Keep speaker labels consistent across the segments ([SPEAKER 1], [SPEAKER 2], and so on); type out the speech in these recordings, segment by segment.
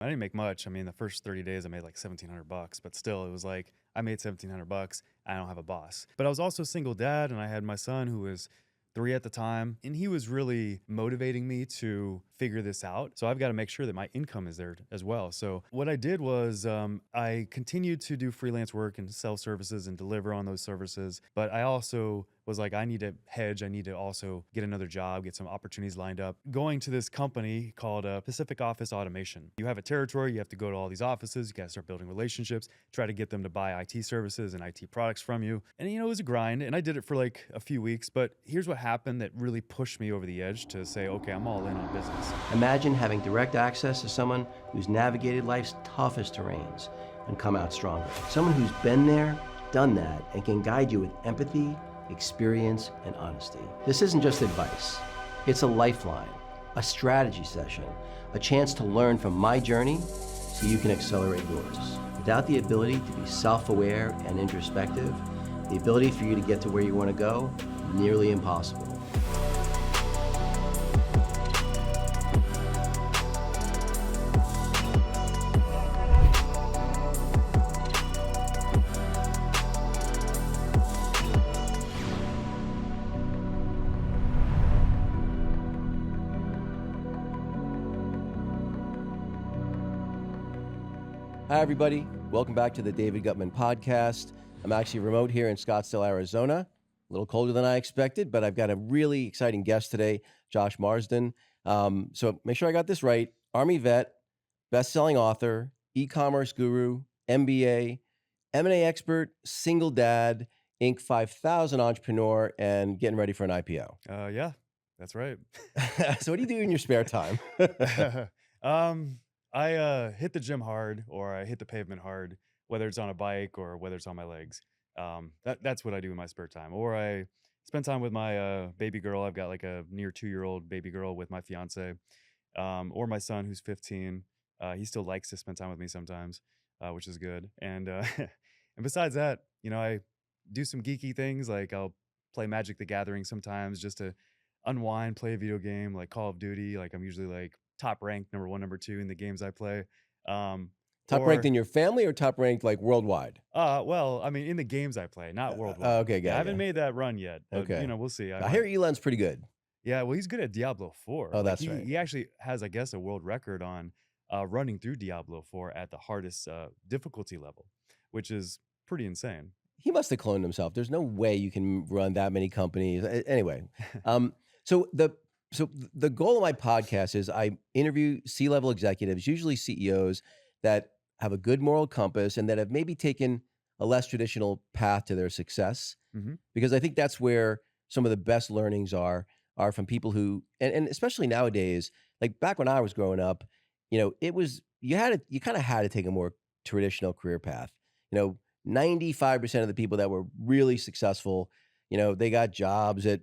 [SPEAKER 1] I didn't make much. I mean, the first 30 days I made like $1,700, but still it was like I made $1,700. I don't have a boss. But I was also a single dad and I had my son who was 3 at the time, and he was really motivating me to figure this out. So I've got to make sure that my income is there as well. So what I did was I continued to do freelance work and sell services and deliver on those services. But I also was like, I need to hedge. I need to also get another job, get some opportunities lined up. Going to this company called Pacific Office Automation. You have a territory, you have to go to all these offices, you got to start building relationships, try to get them to buy IT services and IT products from you. And it was a grind, and I did it for like a few weeks. But here's what happened that really pushed me over the edge to say, okay, I'm all in on business.
[SPEAKER 2] Imagine having direct access to someone who's navigated life's toughest terrains and come out stronger. Someone who's been there, done that, and can guide you with empathy, experience, and honesty. This isn't just advice. It's a lifeline, a strategy session, a chance to learn from my journey so you can accelerate yours. Without the ability to be self-aware and introspective, the ability for you to get to where you want to go, nearly impossible. Hi, everybody. Welcome back to the David Guttman podcast. I'm actually remote here in Scottsdale, Arizona. A little colder than I expected, but I've got a really exciting guest today, Josh Marsden. So make sure I got this right. Army vet, best-selling author, e-commerce guru, MBA, M&A expert, single dad, Inc. 5000 entrepreneur, and getting ready for an IPO.
[SPEAKER 1] Yeah, that's right.
[SPEAKER 2] So what do you do in your spare time?
[SPEAKER 1] I hit the gym hard, or I hit the pavement hard, whether it's on a bike or whether it's on my legs. That's what I do in my spare time. Or I spend time with my baby girl. I've got like a near 2-year-old baby girl with my fiance, or my son who's 15. He still likes to spend time with me sometimes, which is good. And and besides that, I do some geeky things, like I'll play Magic the Gathering sometimes just to unwind, play a video game like Call of Duty. Like I'm usually like top ranked, number 1, number 2 in the games I play. Um,
[SPEAKER 2] Top ranked
[SPEAKER 1] or
[SPEAKER 2] in your family or top ranked like worldwide?
[SPEAKER 1] well, I mean, in the games I play, not worldwide.
[SPEAKER 2] Okay,
[SPEAKER 1] Yeah, I
[SPEAKER 2] got
[SPEAKER 1] haven't
[SPEAKER 2] you.
[SPEAKER 1] made that run yet, but
[SPEAKER 2] Okay.
[SPEAKER 1] we'll see. I
[SPEAKER 2] I hear
[SPEAKER 1] might.
[SPEAKER 2] Elon's pretty good.
[SPEAKER 1] Yeah, well, he's good at Diablo 4.
[SPEAKER 2] Oh,
[SPEAKER 1] Like
[SPEAKER 2] that's
[SPEAKER 1] he
[SPEAKER 2] right.
[SPEAKER 1] he actually has, I guess, a world record on running through Diablo 4 at the hardest difficulty level, which is pretty insane.
[SPEAKER 2] He must have cloned himself. There's no way you can run that many companies. Anyway, um, so the the goal of my podcast is I interview C-level executives, usually CEOs, that have a good moral compass and that have maybe taken a less traditional path to their success.
[SPEAKER 1] Hmm.
[SPEAKER 2] Because I think that's where some of the best learnings are from people who, and especially nowadays, like back when I was growing up, it was you kind of had to take a more traditional career path. 95% of the people that were really successful, they got jobs at,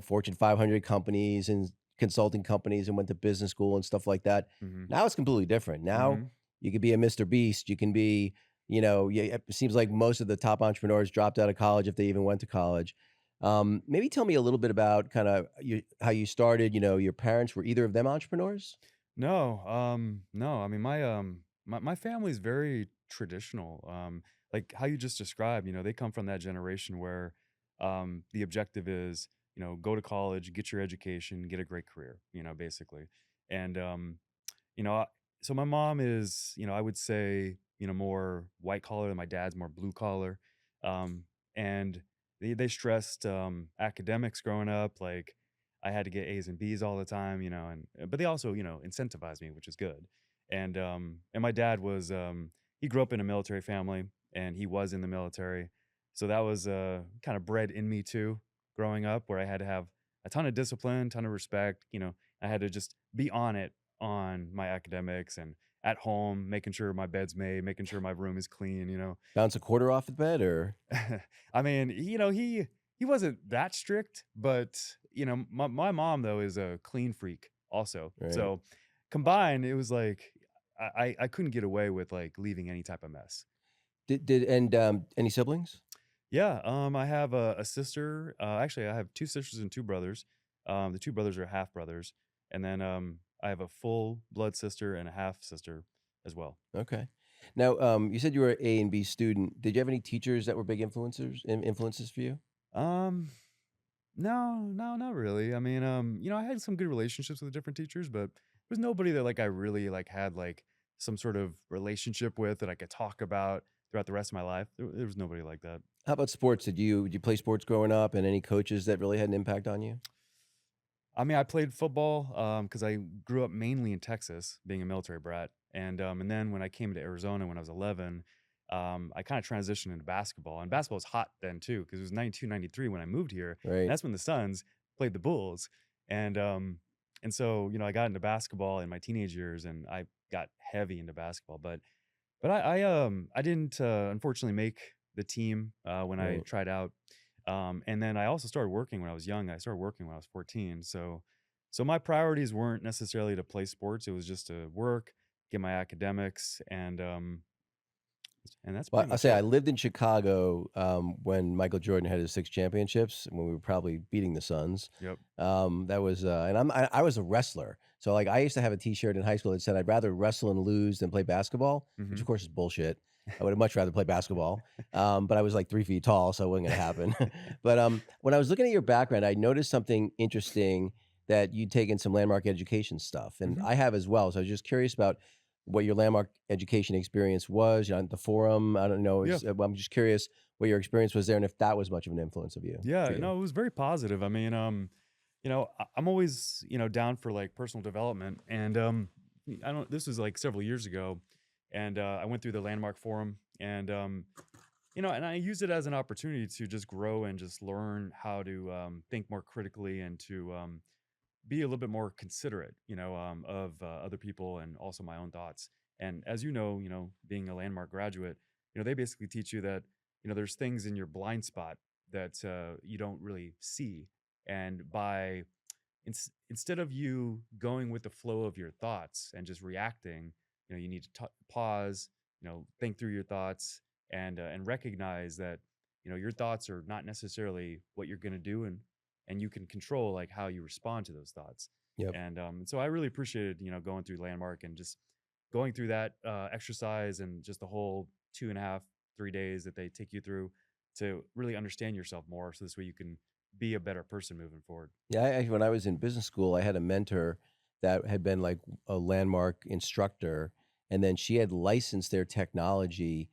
[SPEAKER 2] Fortune 500 companies and consulting companies and went to business school and stuff like that.
[SPEAKER 1] Hmm.
[SPEAKER 2] Now it's completely different. Now
[SPEAKER 1] Hmm.
[SPEAKER 2] you could be a Mr. Beast. You can be, it seems like most of the top entrepreneurs dropped out of college if they even went to college. Maybe tell me a little bit about kind of how you started. Your parents, were either of them entrepreneurs?
[SPEAKER 1] No, no. I mean, my family's very traditional. Like how you just described, they come from that generation where the objective is, go to college, get your education, get a great career, basically. And you know, I- so my mom is, I would say, more white collar, and my dad's more blue collar. And they stressed academics growing up, like I had to get A's and B's all the time, but they also, incentivized me, which is good. And my dad was he grew up in a military family, and he was in the military. So that was kind of bred in me too, growing up, where I had to have a ton of discipline, ton of respect, I had to just be on it on my academics and at home, making sure my bed's made, making sure my room is clean.
[SPEAKER 2] Bounce a quarter off the bed, or
[SPEAKER 1] I mean, he wasn't that strict, but my mom though is a clean freak also.
[SPEAKER 2] right?
[SPEAKER 1] So combined, it was like I couldn't get away with like leaving any type of mess.
[SPEAKER 2] Did any siblings?
[SPEAKER 1] Yeah, I have a sister. Actually, I have 2 sisters and 2 brothers. The 2 brothers are half brothers, and then I have a full blood sister and a half sister. as well.
[SPEAKER 2] Okay. Now, you said you were an A and B student. Did you have any teachers that were big influences for you?
[SPEAKER 1] Um, no, no, not really. I mean, I had some good relationships with different teachers, but there's nobody that like I really like had like some sort of relationship with that I could talk about throughout the rest of my life. There was nobody like that.
[SPEAKER 2] How about sports? Did you play sports growing up, and any coaches that really had an impact on you?
[SPEAKER 1] I mean, I played football because I grew up mainly in Texas, being a military brat, and then when I came to Arizona when I was 11, I kind of transitioned into basketball, and basketball was hot then too because it was 92, 93 when I moved here, and
[SPEAKER 2] Right.
[SPEAKER 1] that's when the Suns played the Bulls, and so I got into basketball in my teenage years, and I got heavy into basketball, but I didn't, unfortunately make the team, when I
[SPEAKER 2] Right.
[SPEAKER 1] tried out, and then I also started working when I was young. I started working when I was 14, so my priorities weren't necessarily to play sports, it was just to work, get my academics, and that's
[SPEAKER 2] Well,
[SPEAKER 1] pretty
[SPEAKER 2] I'll
[SPEAKER 1] much
[SPEAKER 2] say I
[SPEAKER 1] it.
[SPEAKER 2] lived in Chicago when Michael Jordan had his 6 championships, when we were probably beating the Suns.
[SPEAKER 1] Yep.
[SPEAKER 2] That was, and I was a wrestler, so like I used to have a T-shirt in high school that said I'd rather wrestle and lose than play basketball, which of
[SPEAKER 1] Mhm.
[SPEAKER 2] course is bullshit. I would have much rather play basketball, but I was like 3 feet tall, so it wasn't going to happen. But when I was looking at your background, I noticed something interesting that you'd taken some landmark education stuff, and
[SPEAKER 1] Mhm.
[SPEAKER 2] I have as well. So I was just curious about what your landmark education experience was, the forum. I don't know.
[SPEAKER 1] Yeah.
[SPEAKER 2] I'm just curious what your experience was there, and if that was much of an influence for
[SPEAKER 1] Yeah,
[SPEAKER 2] you.
[SPEAKER 1] no, it was very positive. I mean, I'm always, down for like personal development. And I don't this was like several years ago. And I went through the landmark forum and and I used it as an opportunity to just grow and just learn how to think more critically and to be a little bit more considerate, of other people and also my own thoughts. And as being a landmark graduate, they basically teach you that, there's things in your blind spot that you don't really see. And instead of you going with the flow of your thoughts and just reacting, you need to pause, think through your thoughts and recognize that, your thoughts are not necessarily what you're going to do, and you can control like how you respond to those thoughts.
[SPEAKER 2] Yep.
[SPEAKER 1] And so I really appreciated, going through Landmark and just going through that exercise and just the whole 2.5, 3 days that they take you through to really understand yourself more. So this way you can be a better person moving forward.
[SPEAKER 2] Yeah. When I was in business school, I had a mentor that had been like a landmark instructor, and then she had licensed their technology.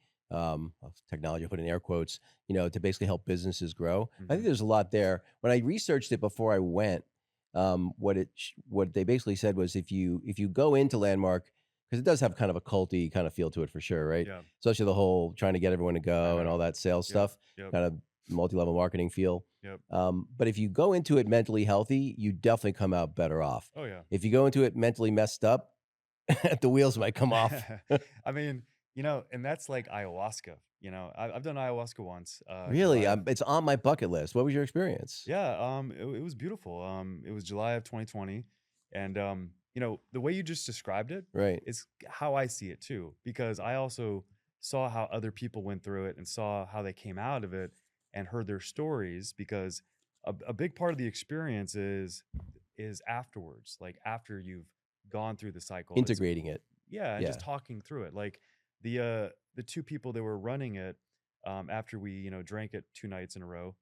[SPEAKER 2] Technology, I put in air quotes, to basically help businesses grow. I think
[SPEAKER 1] Hmm.
[SPEAKER 2] there's a lot there. When I researched it before I went, what they basically said was if you go into Landmark, because it does have kind of a culty kind of feel to it for sure, right?
[SPEAKER 1] Yeah,
[SPEAKER 2] Especially the whole trying to get everyone to
[SPEAKER 1] I
[SPEAKER 2] go and all
[SPEAKER 1] know.
[SPEAKER 2] that sales
[SPEAKER 1] Yep.
[SPEAKER 2] stuff,
[SPEAKER 1] Yep.
[SPEAKER 2] kind of multi-level marketing feel.
[SPEAKER 1] Yep.
[SPEAKER 2] But if you go into it mentally healthy, you definitely come out better off.
[SPEAKER 1] Oh yeah.
[SPEAKER 2] If you go into it mentally messed up, the wheels might come off.
[SPEAKER 1] I mean, and that's like ayahuasca. I've done ayahuasca once, July
[SPEAKER 2] Really,
[SPEAKER 1] of
[SPEAKER 2] it's on my bucket list. What was your experience?
[SPEAKER 1] yeah, it was beautiful. It was July of 2020, and the way you just described it
[SPEAKER 2] Right.
[SPEAKER 1] is how I see it too, because I also saw how other people went through it and saw how they came out of it and heard their stories. Because a big part of the experience is afterwards, like after you've gone through the cycle. It's
[SPEAKER 2] Integrating it.
[SPEAKER 1] yeah, and just
[SPEAKER 2] Yeah.
[SPEAKER 1] talking through it. Like the two people that were running it, after we, drank it 2 nights in a row,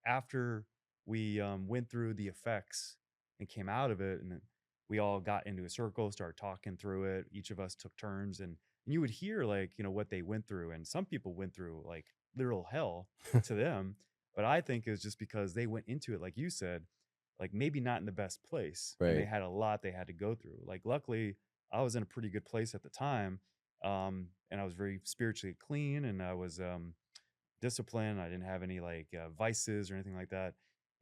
[SPEAKER 1] after we, went through the effects and came out of it, and then we all got into a circle, started talking through it. Each of us took turns, and you would hear like, what they went through. And some people went through like literal hell to them. But I think it's just because they went into it, like you said, like maybe not in the best place, and they
[SPEAKER 2] Right.
[SPEAKER 1] had a lot they had to go through. Like luckily I was in a pretty good place at the time. And I was very spiritually clean, and I was disciplined. I didn't have any like vices or anything like that.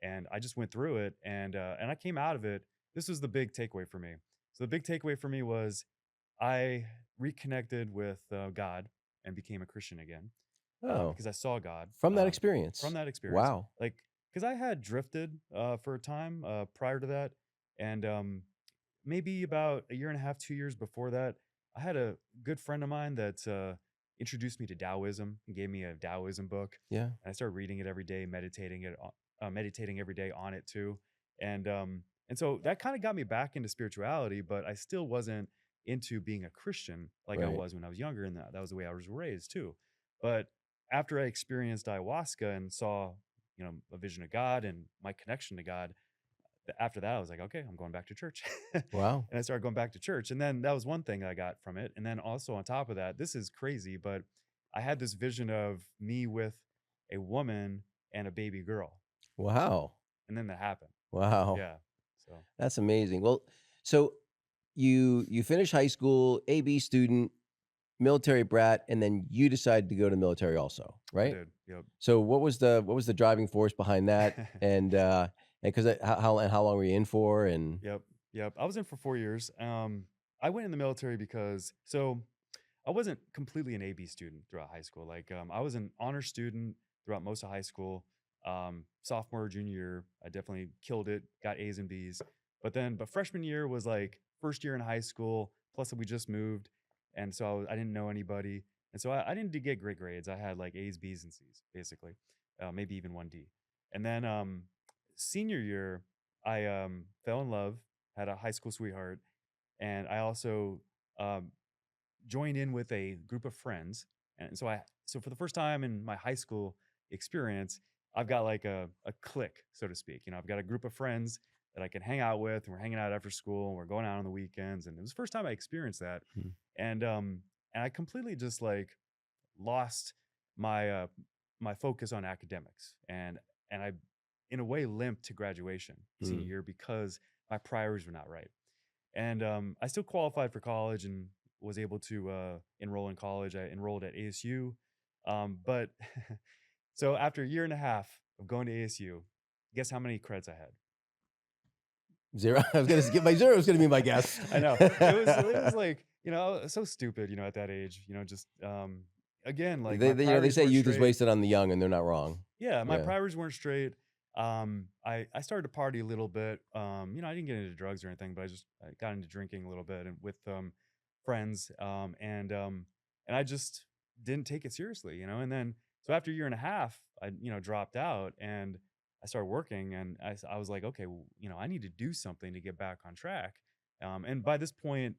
[SPEAKER 1] And I just went through it, and I came out of it. This was the big takeaway for me. So the big takeaway for me was I reconnected with God and became a Christian again,
[SPEAKER 2] Oh,
[SPEAKER 1] because I saw God
[SPEAKER 2] from that
[SPEAKER 1] from
[SPEAKER 2] experience.
[SPEAKER 1] that experience.
[SPEAKER 2] Wow.
[SPEAKER 1] Like, because I had drifted for a time prior to that, and maybe about a year and a half, 2 years before that, I had a good friend of mine that introduced me to Taoism and gave me a Taoism book.
[SPEAKER 2] Yeah.
[SPEAKER 1] And I started reading it every day, meditating every day on it too. And so that kind of got me back into spirituality, but I still wasn't into being a Christian like I
[SPEAKER 2] Right.
[SPEAKER 1] was when I was younger, and that was the way I was raised too. But after I experienced ayahuasca and saw, a vision of God and my connection to God, after that I was like, okay, I'm going back to church. And
[SPEAKER 2] Wow.
[SPEAKER 1] I started going back to church. And then that was one thing I got from it. And then also on top of that, this is crazy, but I had this vision of me with a woman and a baby girl.
[SPEAKER 2] Wow.
[SPEAKER 1] And then that happened.
[SPEAKER 2] Wow.
[SPEAKER 1] Yeah. So
[SPEAKER 2] That's amazing. Well, so you finish high school, AB student, military brat, and then you decided to go to the military also,
[SPEAKER 1] I
[SPEAKER 2] right?
[SPEAKER 1] did. Yep.
[SPEAKER 2] So what was the driving force behind that? And because how long were you in for? And
[SPEAKER 1] Yep. Yep. I was in for 4 years. I went in the military because I wasn't completely an AB student throughout high school. Like, I was an honor student throughout most of high school. Sophomore, junior year, I definitely killed it, got A's and B's. But freshman year was like first year in high school. Plus, we just moved, and so I didn't know anybody, and so I didn't get great grades. I had like A's, B's, and C's, basically, maybe even one D. And then senior year, I fell in love, had a high school sweetheart, and I also um, joined in with a group of friends. And so for the first time in my high school experience, I've got like a clique, so to speak. I've got a group of friends that I can hang out with, and we're hanging out after school, and we're going out on the weekends. And it was the first time I experienced that.
[SPEAKER 2] Hmm.
[SPEAKER 1] And I completely just like lost my my focus on academics. And I in a way limped to graduation senior
[SPEAKER 2] Hmm.
[SPEAKER 1] year because my priorities were not right. And I still qualified for college and was able to enroll in college. I enrolled at ASU. But so after a year and a half of going to ASU, guess how many credits I had?
[SPEAKER 2] Zero. I was gonna skip my zero was gonna be my guess.
[SPEAKER 1] I know. It was like, so stupid, at that age, just again, like my
[SPEAKER 2] They
[SPEAKER 1] priorities
[SPEAKER 2] say
[SPEAKER 1] weren't
[SPEAKER 2] youth is
[SPEAKER 1] straight.
[SPEAKER 2] wasted on the young, and they're not wrong.
[SPEAKER 1] Yeah, my
[SPEAKER 2] Yeah.
[SPEAKER 1] priorities weren't straight. I started to party a little bit. I didn't get into drugs or anything, but I got into drinking a little bit and with friends. And I just didn't take it seriously. And then so after a year and a half, I dropped out and I started working, and I was like, okay, well, I need to do something to get back on track. And by this point,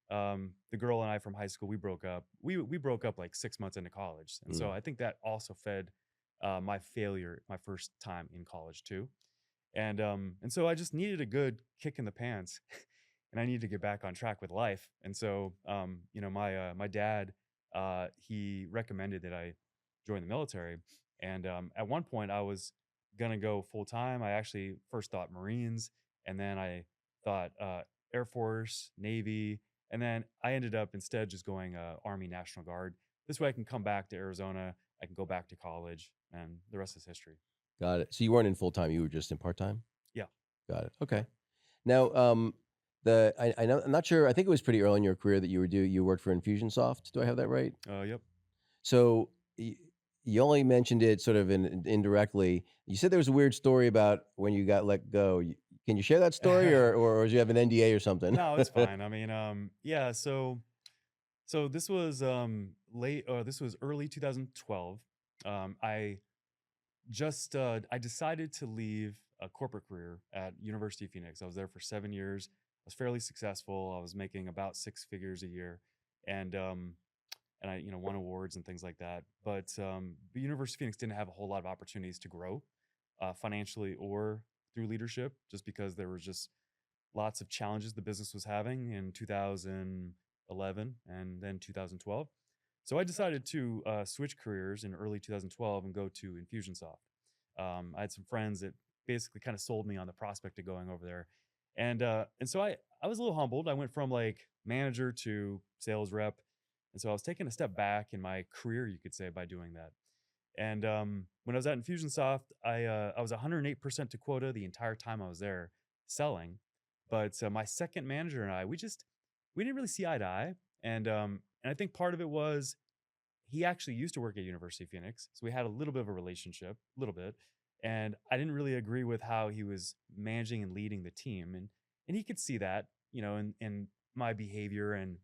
[SPEAKER 1] the girl and I from high school, we broke up. We broke up like 6 months into college, and so
[SPEAKER 2] Mm.
[SPEAKER 1] I think that also fed my failure my first time in college too. And so I just needed a good kick in the pants, and I needed to get back on track with life. And so my dad, he recommended that I join the military. And at one point I was gonna go full time. I actually first thought Marines, and then I thought Air Force, Navy, and then I ended up instead just going Army National Guard. This way I can come back to Arizona, I can go back to college, and the rest is history.
[SPEAKER 2] Got it. So you weren't in full time, you were just in part time?
[SPEAKER 1] Yeah.
[SPEAKER 2] Got it.
[SPEAKER 1] Yep.
[SPEAKER 2] Okay. Now, I know, I'm not sure. I think it was pretty early in your career that you worked for Infusionsoft. Do I have that right?
[SPEAKER 1] Yep.
[SPEAKER 2] So you only mentioned it sort of indirectly. You said there was a weird story about when you got let go. Can you share that story, or do you have an NDA or something?
[SPEAKER 1] No, it's fine. I mean, yeah. So this was this was early 2012. I decided to leave a corporate career at University of Phoenix. I was there for 7 years. I was fairly successful. I was making about six figures a year, and I won awards and things like that. But the University of Phoenix didn't have a whole lot of opportunities to grow financially or through leadership, just because there was just lots of challenges the business was having in 2011 and then 2012. So I decided to switch careers in early 2012 and go to Infusionsoft. I had some friends that basically kind of sold me on the prospect of going over there, and so I was a little humbled. I went from like manager to sales rep, and so I was taking a step back in my career, you could say, by doing that. And when I was at Infusionsoft, I was 108% to quota the entire time I was there selling. But my second manager and I, we didn't really see eye to eye, and I think part of it was he actually used to work at University of Phoenix, so we had a little bit of a relationship, a little bit, and I didn't really agree with how he was managing and leading the team, and he could see that, in my behavior and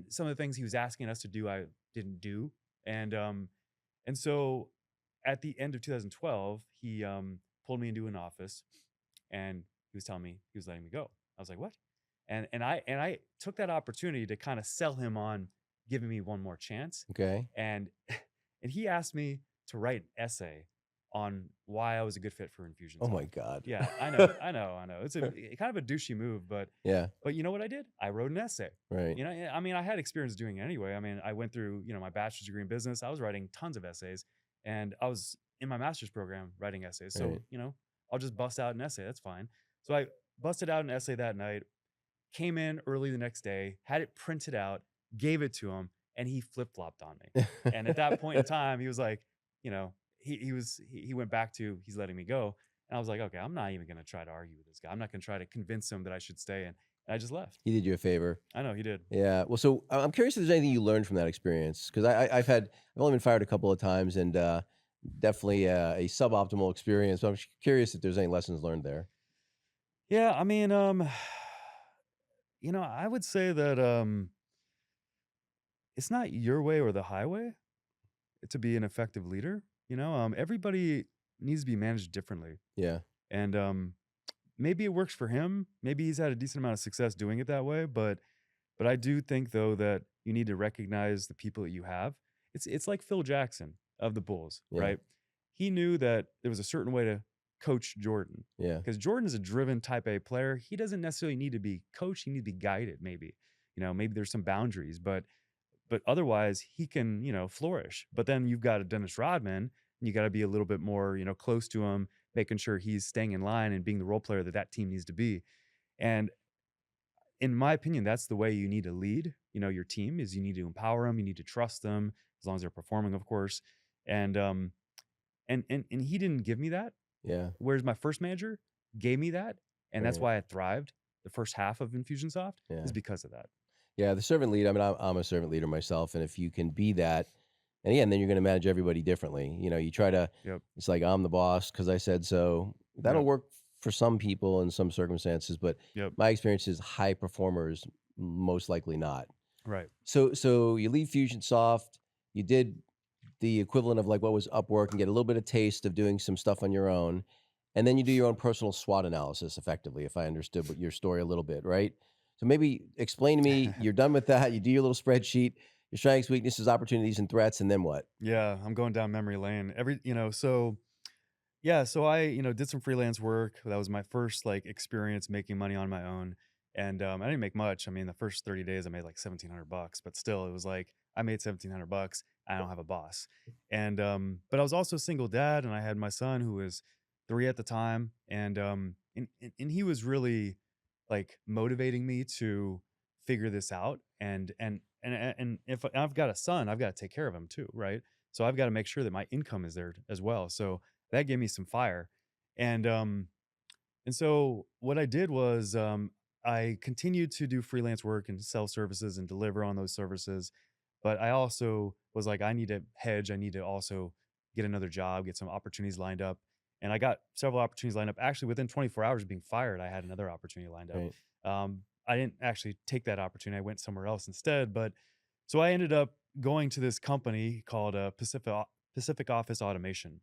[SPEAKER 1] some of the things he was asking us to do, I didn't do, and so at the end of 2012, he pulled me into an office, and he was letting me go. I was like, what? And I took that opportunity to kind of sell him on giving me one more chance.
[SPEAKER 2] Okay.
[SPEAKER 1] And and he asked me to write an essay on why I was a good fit for
[SPEAKER 2] Oh my
[SPEAKER 1] Infusionsoft.
[SPEAKER 2] God.
[SPEAKER 1] Yeah, I know, I know, I know. It's a kind of a douchey move,
[SPEAKER 2] Yeah.
[SPEAKER 1] but you know what I did? I wrote an essay.
[SPEAKER 2] Right.
[SPEAKER 1] You know, I mean, I had experience doing it anyway. I mean, I went through, my bachelor's degree in business. I was writing tons of essays, and I was in my master's program writing essays. So,
[SPEAKER 2] Right.
[SPEAKER 1] I'll just bust out an essay. That's fine. So I busted out an essay that night, came in early the next day, had it printed out, gave it to him, and he flip-flopped on me. And at that point in time, he was like, he went back to he's letting me go. And I was like, okay, I'm not even gonna try to argue with this guy. I'm not gonna try to convince him that I should stay. And I just left.
[SPEAKER 2] He did you a favor.
[SPEAKER 1] I know he did.
[SPEAKER 2] Yeah. Well, so I'm curious if there's anything you learned from that experience, because I've only been fired a couple of times, and definitely a suboptimal experience. So I'm curious if there's any lessons learned there.
[SPEAKER 1] Yeah, I mean, I would say that it's not your way or the highway to be an effective leader. Everybody needs to be managed differently.
[SPEAKER 2] Yeah.
[SPEAKER 1] And maybe it works for him. Maybe he's had a decent amount of success doing it that way. But I do think though that you need to recognize the people that you have. It's like Phil Jackson of the Bulls,
[SPEAKER 2] Yeah.
[SPEAKER 1] right? He knew that there was a certain way to coach Jordan.
[SPEAKER 2] Yeah.
[SPEAKER 1] Because Jordan is a driven type A player. He doesn't necessarily need to be coached. He needs to be guided, maybe. Maybe there's some boundaries, but otherwise he can, flourish. But then you've got a Dennis Rodman, and you got to be a little bit more, close to him, making sure he's staying in line and being the role player that team needs to be. And in my opinion, that's the way you need to lead, your team. Is you need to empower them, you need to trust them, as long as they're performing, of course. And he didn't give me that.
[SPEAKER 2] Yeah.
[SPEAKER 1] Whereas my first manager gave me that, and that's
[SPEAKER 2] Right.
[SPEAKER 1] why I thrived the first half of Infusionsoft
[SPEAKER 2] Yeah.
[SPEAKER 1] is because of that.
[SPEAKER 2] Yeah. The servant leader. I mean, I'm a servant leader myself, and if you can be that, and again, then you're going to manage everybody differently. You try to.
[SPEAKER 1] Yep.
[SPEAKER 2] It's like I'm the boss because I said so. That'll
[SPEAKER 1] Yep.
[SPEAKER 2] work for some people in some circumstances, but
[SPEAKER 1] Yep.
[SPEAKER 2] my experience is high performers most likely not.
[SPEAKER 1] Right.
[SPEAKER 2] So you leave Fusionsoft, you did the equivalent of like what was Upwork and get a little bit of taste of doing some stuff on your own, and then you do your own personal SWOT analysis effectively, if I understood your story a little bit, right? So maybe explain to me, you're done with that, you do your little spreadsheet, your strengths, weaknesses, opportunities, and threats, and then what?
[SPEAKER 1] Yeah, I'm going down memory lane. So I, did some freelance work. That was my first like experience making money on my own. And I didn't make much. I mean, the first 30 days I made like $1,700, but still it was like I made $1,700. I don't have a boss. And but I was also a single dad, and I had my son who was 3 at the time. And he was really like motivating me to figure this out. And if I've got a son, I've got to take care of him too, right? So I've got to make sure that my income is there as well. So that gave me some fire. And so what I did was I continued to do freelance work and sell services and deliver on those services. But I also was like, I need to hedge. I need to also get another job, get some opportunities lined up. And I got several opportunities lined up. Actually, within 24 hours of being fired, I had another opportunity lined up.
[SPEAKER 2] Right.
[SPEAKER 1] I didn't actually take that opportunity. I went somewhere else instead. But so I ended up going to this company called Pacific Office Automation,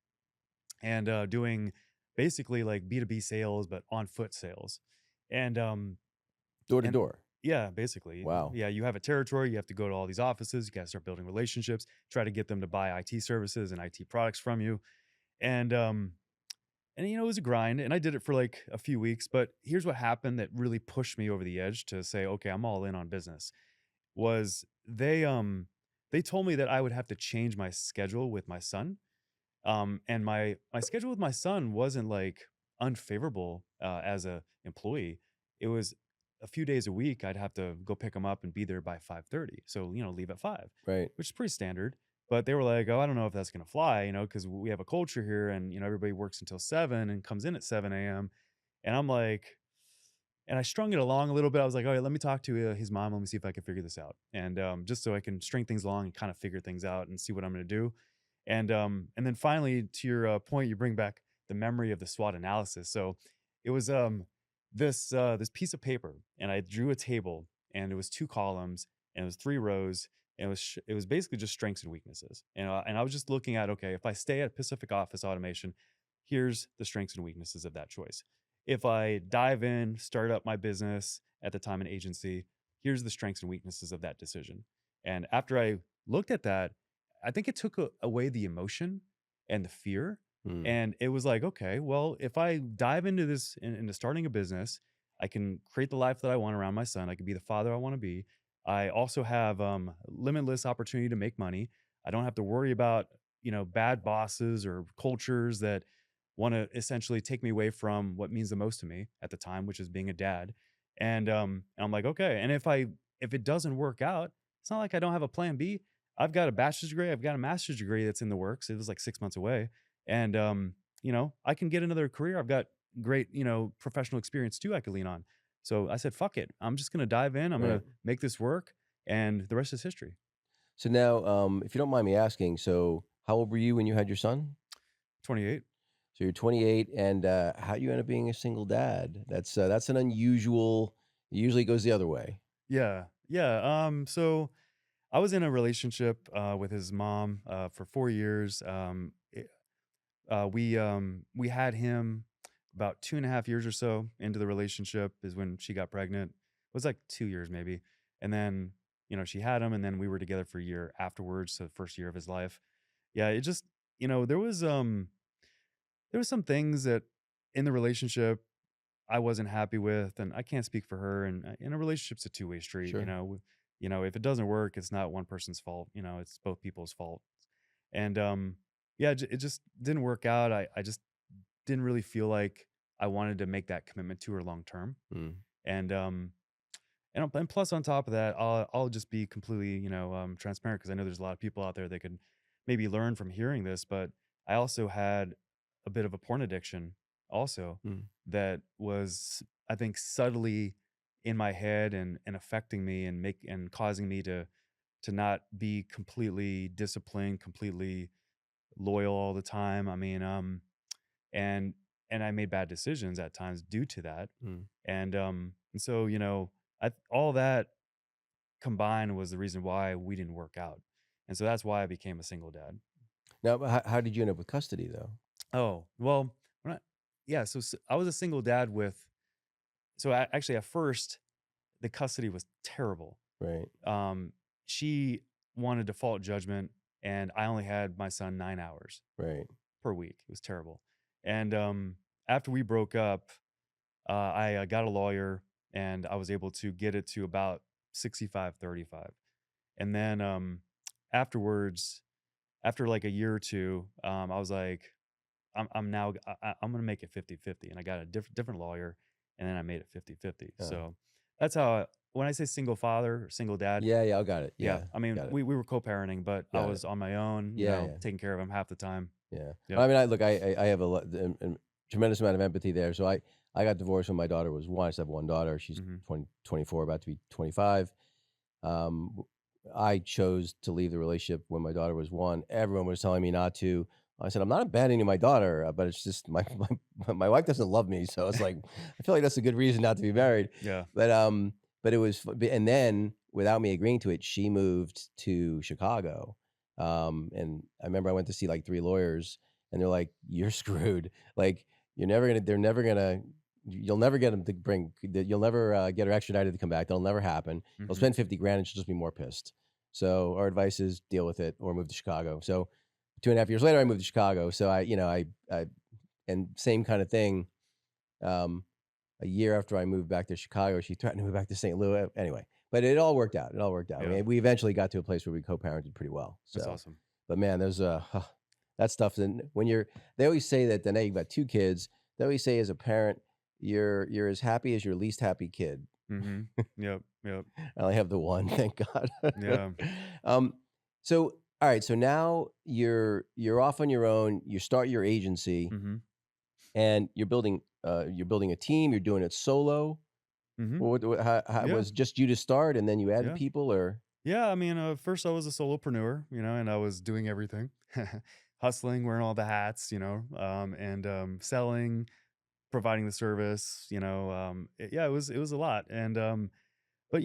[SPEAKER 1] and doing basically like B2B sales, but on foot sales. And
[SPEAKER 2] Door to
[SPEAKER 1] and
[SPEAKER 2] door.
[SPEAKER 1] yeah, basically.
[SPEAKER 2] Wow.
[SPEAKER 1] Yeah, you have a territory, you have to go to all these offices, you got to start building relationships, try to get them to buy IT services and IT products from you. And it was a grind, and I did it for like a few weeks, but here's what happened that really pushed me over the edge to say, okay, I'm all in on business. Was they told me that I would have to change my schedule with my son. And my schedule with my son wasn't like unfavorable as a employee. It was a few days a week. I'd have to go pick him up and be there by 5:30. So leave at 5,
[SPEAKER 2] Right.
[SPEAKER 1] which is pretty standard. But they were like, "Oh, I don't know if that's gonna fly," because we have a culture here, and everybody works until 7 and comes in at 7 a.m. And I'm like, and I strung it along a little bit. I was like, "All right, let me talk to his mom. Let me see if I can figure this out." And just so I can string things along and kind of figure things out and see what I'm gonna do. And then finally, to your point, you bring back the memory of the SWOT analysis. So it was this piece of paper, and I drew a table, and it was 2 columns, and it was 3 rows, and it was basically just strengths and weaknesses. And I was just looking at, okay, if I stay at Pacific Office Automation, here's the strengths and weaknesses of that choice. if I dive in, start up my business at the time, an agency, here's the strengths and weaknesses of that decision. And after I looked at that, I think it took away the emotion and the fear.
[SPEAKER 2] Mm.
[SPEAKER 1] And it was like, okay, well, if I dive into this, into starting a business, I can create the life that I want around my son. I can be the father I want to be. I also have limitless opportunity to make money. I don't have to worry about, bad bosses or cultures that want to essentially take me away from what means the most to me at the time, which is being a dad. And I'm like, okay. And if it doesn't work out, it's not like I don't have a plan B. I've got a bachelor's degree. I've got a master's degree that's in the works. It was like 6 months away, and I can get another career. I've got great, professional experience too. I could lean on. So I said, fuck it. I'm just gonna dive in. I'm
[SPEAKER 2] Right.
[SPEAKER 1] gonna make this work, and the rest is history.
[SPEAKER 2] So now, if you don't mind me asking, so how old were you when you had your son?
[SPEAKER 1] 28.
[SPEAKER 2] So you're 28, and how you end up being a single dad? That's an unusual. It usually goes the other way.
[SPEAKER 1] Yeah, yeah. So I was in a relationship with his mom for 4 years. We had him about 2.5 years or so into the relationship is when she got pregnant. It was like 2 years maybe, and then she had him, and then we were together for a year afterwards. So the first year of his life, yeah, it just there was some things that in the relationship I wasn't happy with, and I can't speak for her. And in a relationship's a two-way street.
[SPEAKER 2] Sure.
[SPEAKER 1] If it doesn't work, it's not one person's fault. It's both people's fault. And yeah, it just didn't work out. I just didn't really feel like I wanted to make that commitment to her long term.
[SPEAKER 2] Mm.
[SPEAKER 1] And and plus on top of that, I'll just be completely transparent because I know there's a lot of people out there that could maybe learn from hearing this. But I also had a bit of a porn addiction, also
[SPEAKER 2] Mm.
[SPEAKER 1] that was I think subtly in my head and affecting me and causing me to not be completely disciplined, completely loyal all the time. I mean, and I made bad decisions at times due to that.
[SPEAKER 2] Mm.
[SPEAKER 1] And so, all that combined was the reason why we didn't work out. And so that's why I became a single dad.
[SPEAKER 2] Now, how did you end up with custody though?
[SPEAKER 1] Oh, well, yeah, so I was a single dad actually at first the custody was terrible.
[SPEAKER 2] Right.
[SPEAKER 1] Um, she wanted default judgment, and I only had my son 9 hours
[SPEAKER 2] Right.
[SPEAKER 1] per week. It was terrible. And after we broke up, I got a lawyer, and I was able to get it to about 65-35. And then afterwards, after like a year or two, I was like, I'm gonna make it 50-50. And I got a different lawyer, and then I made it 50-50.
[SPEAKER 2] Uh,
[SPEAKER 1] So that's how when I say single father or single dad,
[SPEAKER 2] yeah. Yeah. I got it.
[SPEAKER 1] yeah,
[SPEAKER 2] Yeah.
[SPEAKER 1] I mean
[SPEAKER 2] Got it.
[SPEAKER 1] we were co-parenting, but I
[SPEAKER 2] Got it.
[SPEAKER 1] was on my own,
[SPEAKER 2] Yeah. Yeah.
[SPEAKER 1] taking care of him half the time.
[SPEAKER 2] Yeah.
[SPEAKER 1] Yep.
[SPEAKER 2] I mean, I have a tremendous amount of empathy there. So I got divorced when my daughter was one. I just have one daughter. She's
[SPEAKER 1] Hmm.
[SPEAKER 2] 24, about to be 25. Um, w- I chose to leave the relationship when my daughter was one. Everyone was telling me not to. I said, I'm not abandoning my daughter, but it's just my wife doesn't love me. So it's like, I feel like that's a good reason not to be married.
[SPEAKER 1] Yeah.
[SPEAKER 2] But it was, and then without me agreeing to it, she moved to Chicago. And I remember I went to see like 3 lawyers, and they're like, "You're screwed. Like, they're never gonna, you'll never get them to you'll never get her extradited to come back. That'll never happen. They'll
[SPEAKER 1] Hmm.
[SPEAKER 2] spend 50 grand, and she'll just be more pissed. So our advice is deal with it or move to Chicago." So 2.5 years later, I moved to Chicago. So and same kind of thing. Um, a year after I moved back to Chicago, she threatened to move back to St. Louis. Anyway, but it all worked out. It all worked out. I
[SPEAKER 1] Yeah.
[SPEAKER 2] mean, we eventually got to a place where we co-parented pretty well.
[SPEAKER 1] That's
[SPEAKER 2] So,
[SPEAKER 1] awesome.
[SPEAKER 2] but man, there's that stuff. And when they always say that. Then you've got 2 kids. They always say as a parent, you're as happy as your least happy kid.
[SPEAKER 1] Hmm. Yep. Yep.
[SPEAKER 2] I only have the one, thank God.
[SPEAKER 1] Yeah.
[SPEAKER 2] um, so all right, so now you're off on your own. You start your agency,
[SPEAKER 1] Hmm.
[SPEAKER 2] and you're building a team. You're doing it solo.
[SPEAKER 1] Hmm.
[SPEAKER 2] How
[SPEAKER 1] Yeah.
[SPEAKER 2] was it just you to start, and then you added
[SPEAKER 1] Yeah.
[SPEAKER 2] people, or
[SPEAKER 1] Yeah, I mean, first I was a solopreneur, and I was doing everything, hustling, wearing all the hats, and selling, providing the service, yeah, it was a lot, and but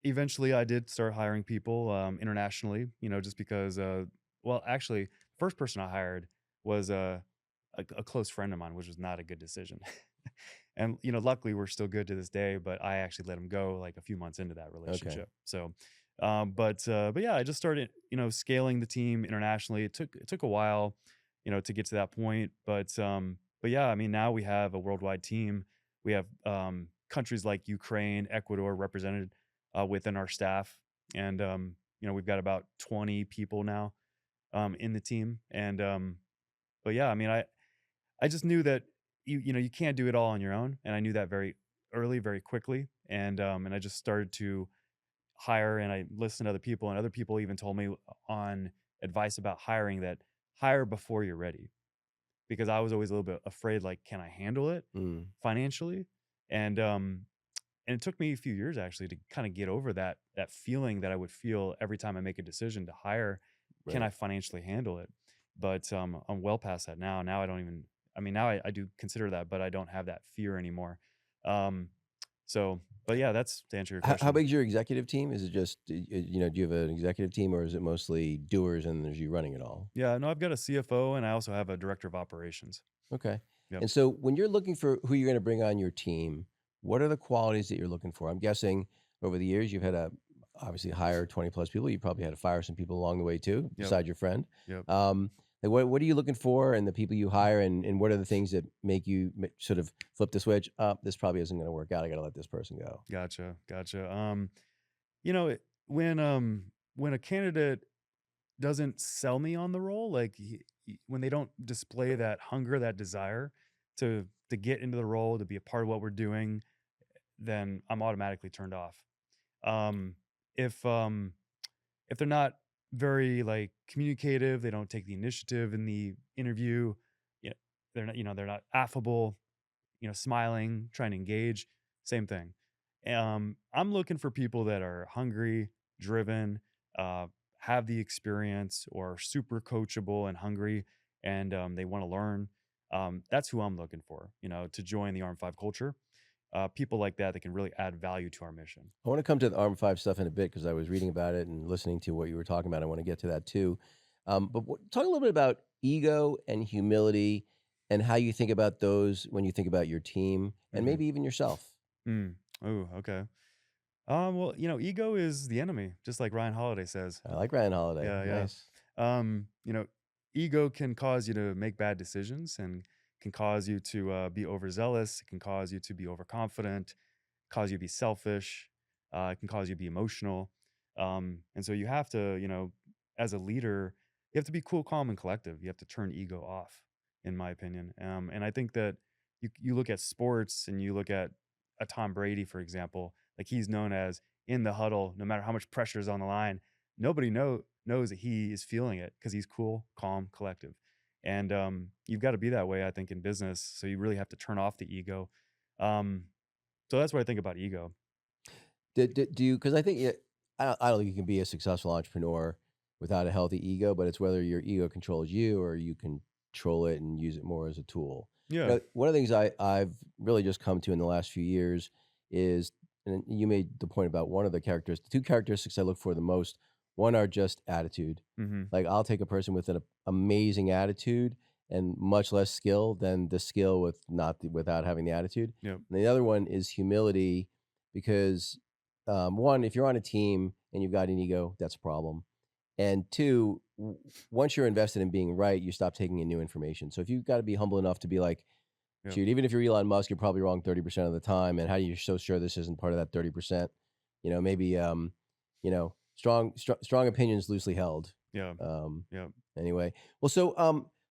[SPEAKER 1] eventually I did start hiring people internationally, just because, well, actually, first person I hired was a close friend of mine, which was not a good decision. And, luckily we're still good to this day, but I actually let him go like a few months into that
[SPEAKER 2] Okay.
[SPEAKER 1] relationship. So, but yeah, I just started, scaling the team internationally. It took a while, to get to that point. But yeah, I mean, now we have a worldwide team. We have countries like Ukraine, Ecuador represented within our staff. And, we've got about 20 people now in the team. But yeah, I mean, I just knew that you can't do it all on your own, and I knew that very early, very quickly, and I just started to hire, and I listened to other people, and other people even told me on advice about hiring that hire before you're ready, because I was always a little bit afraid, like, can I handle it
[SPEAKER 2] Mm,
[SPEAKER 1] financially? And it took me a few years actually to kind of get over that feeling that I would feel every time I make a decision to hire. Can
[SPEAKER 2] right.
[SPEAKER 1] I financially handle it? But I'm well past that now. Now I don't even. I mean, now I do consider that, but I don't have that fear anymore. Um, but yeah, that's to answer your
[SPEAKER 2] How
[SPEAKER 1] question.
[SPEAKER 2] big is your executive team? Is it just, do you have an executive team or is it mostly doers and there's you running it all?
[SPEAKER 1] Yeah, no, I've got a CFO and I also have a director of operations.
[SPEAKER 2] Okay.
[SPEAKER 1] Yep.
[SPEAKER 2] And so when you're looking for who you're going to bring on your team, what are the qualities that you're looking for? I'm guessing over the years you've had to obviously hire 20 plus people. You probably had to fire some people along the way too,
[SPEAKER 1] Yep.
[SPEAKER 2] besides your friend.
[SPEAKER 1] Yep.
[SPEAKER 2] Um, like what are you looking for and the people you hire and what are the things that make you sort of flip the switch? This probably isn't going to work out. I got to let this person go.
[SPEAKER 1] Gotcha. Gotcha. You know, it- when a candidate doesn't sell me on the role, like when they don't display that hunger, that desire to get into the role, to be a part of what we're doing, then I'm automatically turned off. Um, if if they're not very like communicative, they don't take the initiative in the interview, you know, they're not affable, smiling, trying to engage, same thing. I'm looking for people that are hungry, driven, uh, have the experience, or super coachable and hungry, and they want to learn. That's who I'm looking for, to join the Arm5 culture. People like that can really add value to our mission.
[SPEAKER 2] I want to come to the Arm 5 stuff in a bit because I was reading about it and listening to what you were talking about. I want to get to that too. But talk a little bit about ego and humility and how you think about those when you think about your team and
[SPEAKER 1] Hmm.
[SPEAKER 2] maybe even yourself.
[SPEAKER 1] Oh, okay. Well, ego is the enemy, just like Ryan Holiday says.
[SPEAKER 2] I like Ryan Holiday.
[SPEAKER 1] Yeah, yeah.
[SPEAKER 2] Nice.
[SPEAKER 1] Um, you know, ego can cause you to make bad decisions and can cause you to be overzealous. It can cause you to be overconfident, cause you to be selfish. It can cause you to be emotional. And so you have to, as a leader, you have to be cool, calm, and collective. You have to turn ego off, in my opinion. And I think that you look at sports and you look at a Tom Brady, for example, like he's known as in the huddle, no matter how much pressure is on the line, nobody knows that he is feeling it because he's cool, calm, collective. And you've got to be that way, I think, in business. So you really have to turn off the ego. Um, so that's what I think about ego.
[SPEAKER 2] Do you, because I think I don't think you can be a successful entrepreneur without a healthy ego, but it's whether your ego controls you or you control it and use it more as a tool.
[SPEAKER 1] Yeah.
[SPEAKER 2] One of the things I've really just come to in the last few years is, and you made the point about one of the characters, the two characteristics I look for the most, one are just attitude.
[SPEAKER 1] Hmm.
[SPEAKER 2] Like I'll take a person with an amazing attitude and much less skill than the skill with without having the attitude.
[SPEAKER 1] Yep.
[SPEAKER 2] And the other one is humility because one, if you're on a team and you've got an ego, that's a problem. And two, once you're invested in being right, you stop taking in new information. So if you've got to be humble enough to be like,
[SPEAKER 1] Yep.
[SPEAKER 2] shoot, even if you're Elon Musk, you're probably wrong 30% of the time. And how are you so sure this isn't part of that 30%? Maybe, strong opinions loosely held.
[SPEAKER 1] Yeah.
[SPEAKER 2] Um,
[SPEAKER 1] Yep.
[SPEAKER 2] anyway, well, so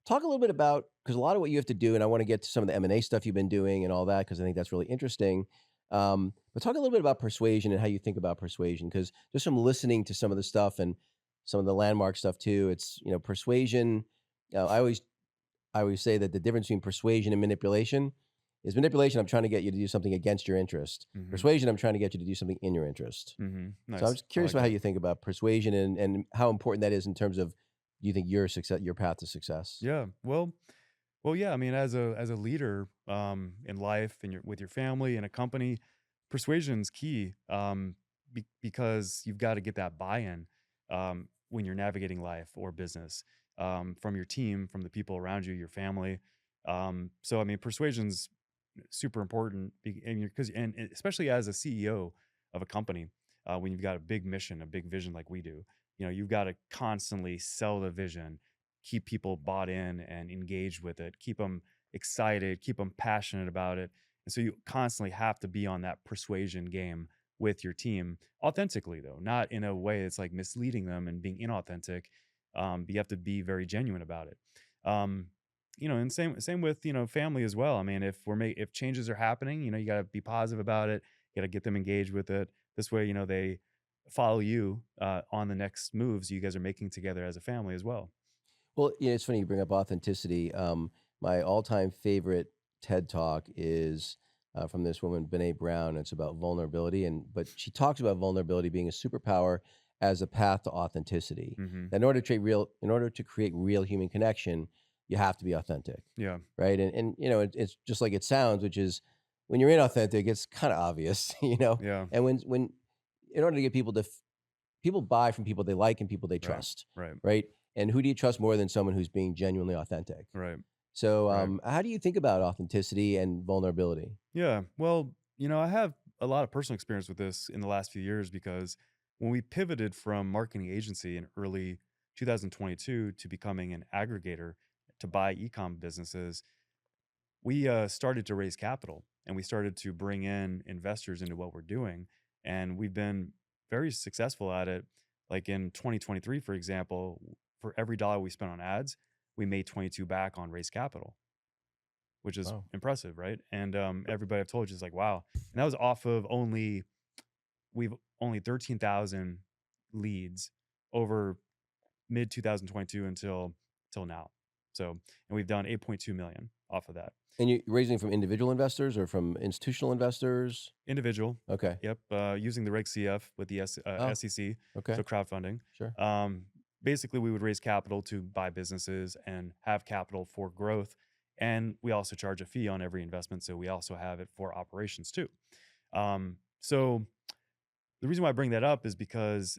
[SPEAKER 2] talk a little bit about, because a lot of what you have to do, and I want to get to some of the M&A stuff you've been doing and all that, because I think that's really interesting. But talk a little bit about persuasion and how you think about persuasion, because just from listening to some of the stuff and some of the landmark stuff too, it's, persuasion. I always say that the difference between persuasion and manipulation is manipulation. I'm trying to get you to do something against your interest.
[SPEAKER 1] Hmm.
[SPEAKER 2] Persuasion, I'm trying to get you to do something in your interest. So I'm
[SPEAKER 1] Nice.
[SPEAKER 2] just
[SPEAKER 1] I
[SPEAKER 2] curious
[SPEAKER 1] like
[SPEAKER 2] about how
[SPEAKER 1] that.
[SPEAKER 2] you think about persuasion and how important that is in terms of you think your success, your path to success.
[SPEAKER 1] Yeah. Well, yeah. I mean, as a leader, in life and with your family and a company, persuasion's key. Because you've got to get that buy-in, when you're navigating life or business, from your team, from the people around you, your family. So I mean, persuasion's super important and especially as a CEO of a company, when you've got a big mission, a big vision like we do, you've got to constantly sell the vision, keep people bought in and engaged with it, keep them excited, keep them passionate about it. And so you constantly have to be on that persuasion game with your team authentically, though, not in a way that's like misleading them and being inauthentic. But you have to be very genuine about it. Um, and same with family as well. I mean, if changes are happening, you got to be positive about it. You got to get them engaged with it. This way, they follow you on the next moves you guys are making together as a family as well.
[SPEAKER 2] Well, it's funny you bring up authenticity. My all-time favorite TED Talk is from this woman, Brene Brown. It's about vulnerability, but she talks about vulnerability being a superpower as a path to authenticity.
[SPEAKER 1] Hmm.
[SPEAKER 2] That in order to create real human connection, you have to be authentic,
[SPEAKER 1] Yeah,
[SPEAKER 2] right? And it's just like it sounds, which is when you're inauthentic, it's kind of obvious,
[SPEAKER 1] yeah,
[SPEAKER 2] And when in order to get people buy from people they like and people they
[SPEAKER 1] right,
[SPEAKER 2] trust,
[SPEAKER 1] right,
[SPEAKER 2] right? And who do you trust more than someone who's being genuinely authentic?
[SPEAKER 1] right,
[SPEAKER 2] So,
[SPEAKER 1] right.
[SPEAKER 2] how do you think about authenticity and vulnerability?
[SPEAKER 1] Yeah. Well, I have a lot of personal experience with this in the last few years because when we pivoted from marketing agency in early 2022 to becoming an aggregator to buy e-com businesses, we started to raise capital and we started to bring in investors into what we're doing. And we've been very successful at it. Like in 2023, for example, for every dollar we spent on ads, we made 22 back on raised capital, which is
[SPEAKER 2] Wow.
[SPEAKER 1] impressive, right? And everybody I've told you is like, wow. And that was off of we've only 13,000 leads over mid 2022 until now. So, and we've done 8.2 million off of that.
[SPEAKER 2] And you're raising from individual investors or from institutional investors?
[SPEAKER 1] Individual.
[SPEAKER 2] Okay.
[SPEAKER 1] Yep. Using the Reg CF with the
[SPEAKER 2] Oh,
[SPEAKER 1] SEC.
[SPEAKER 2] okay.
[SPEAKER 1] So crowdfunding.
[SPEAKER 2] Sure.
[SPEAKER 1] Basically, we would raise capital to buy businesses and have capital for growth. And we also charge a fee on every investment. So we also have it for operations too. So the reason why I bring that up is because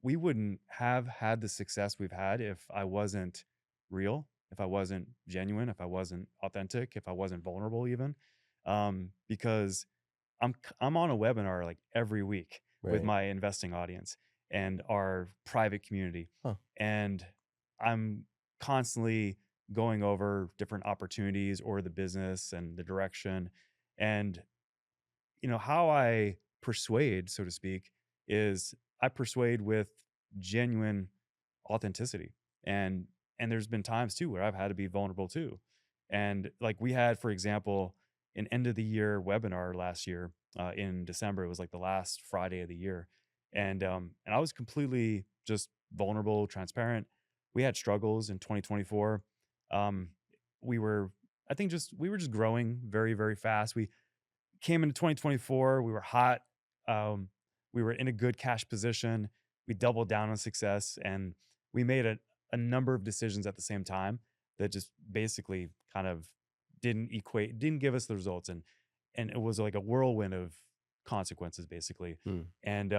[SPEAKER 1] we wouldn't have had the success we've had if I wasn't real, if I wasn't genuine, if I wasn't authentic, if I wasn't vulnerable even. Because I'm on a webinar like every week with
[SPEAKER 2] Right.
[SPEAKER 1] my investing audience and our private community.
[SPEAKER 2] Huh.
[SPEAKER 1] And I'm constantly going over different opportunities or the business and the direction. And how I persuade, so to speak, is I persuade with genuine authenticity. And there's been times too where I've had to be vulnerable too. And like we had, for example, an end of the year webinar last year in December. It was like the last Friday of the year. And I was completely just vulnerable, transparent. We had struggles in 2024. Um, we were, I think we were just growing very, very fast. We came into 2024, we were hot. Um, we were in a good cash position. We doubled down on success and we made a number of decisions at the same time that just basically kind of didn't give us the results. And it was like a whirlwind of consequences basically.
[SPEAKER 2] Hmm.
[SPEAKER 1] And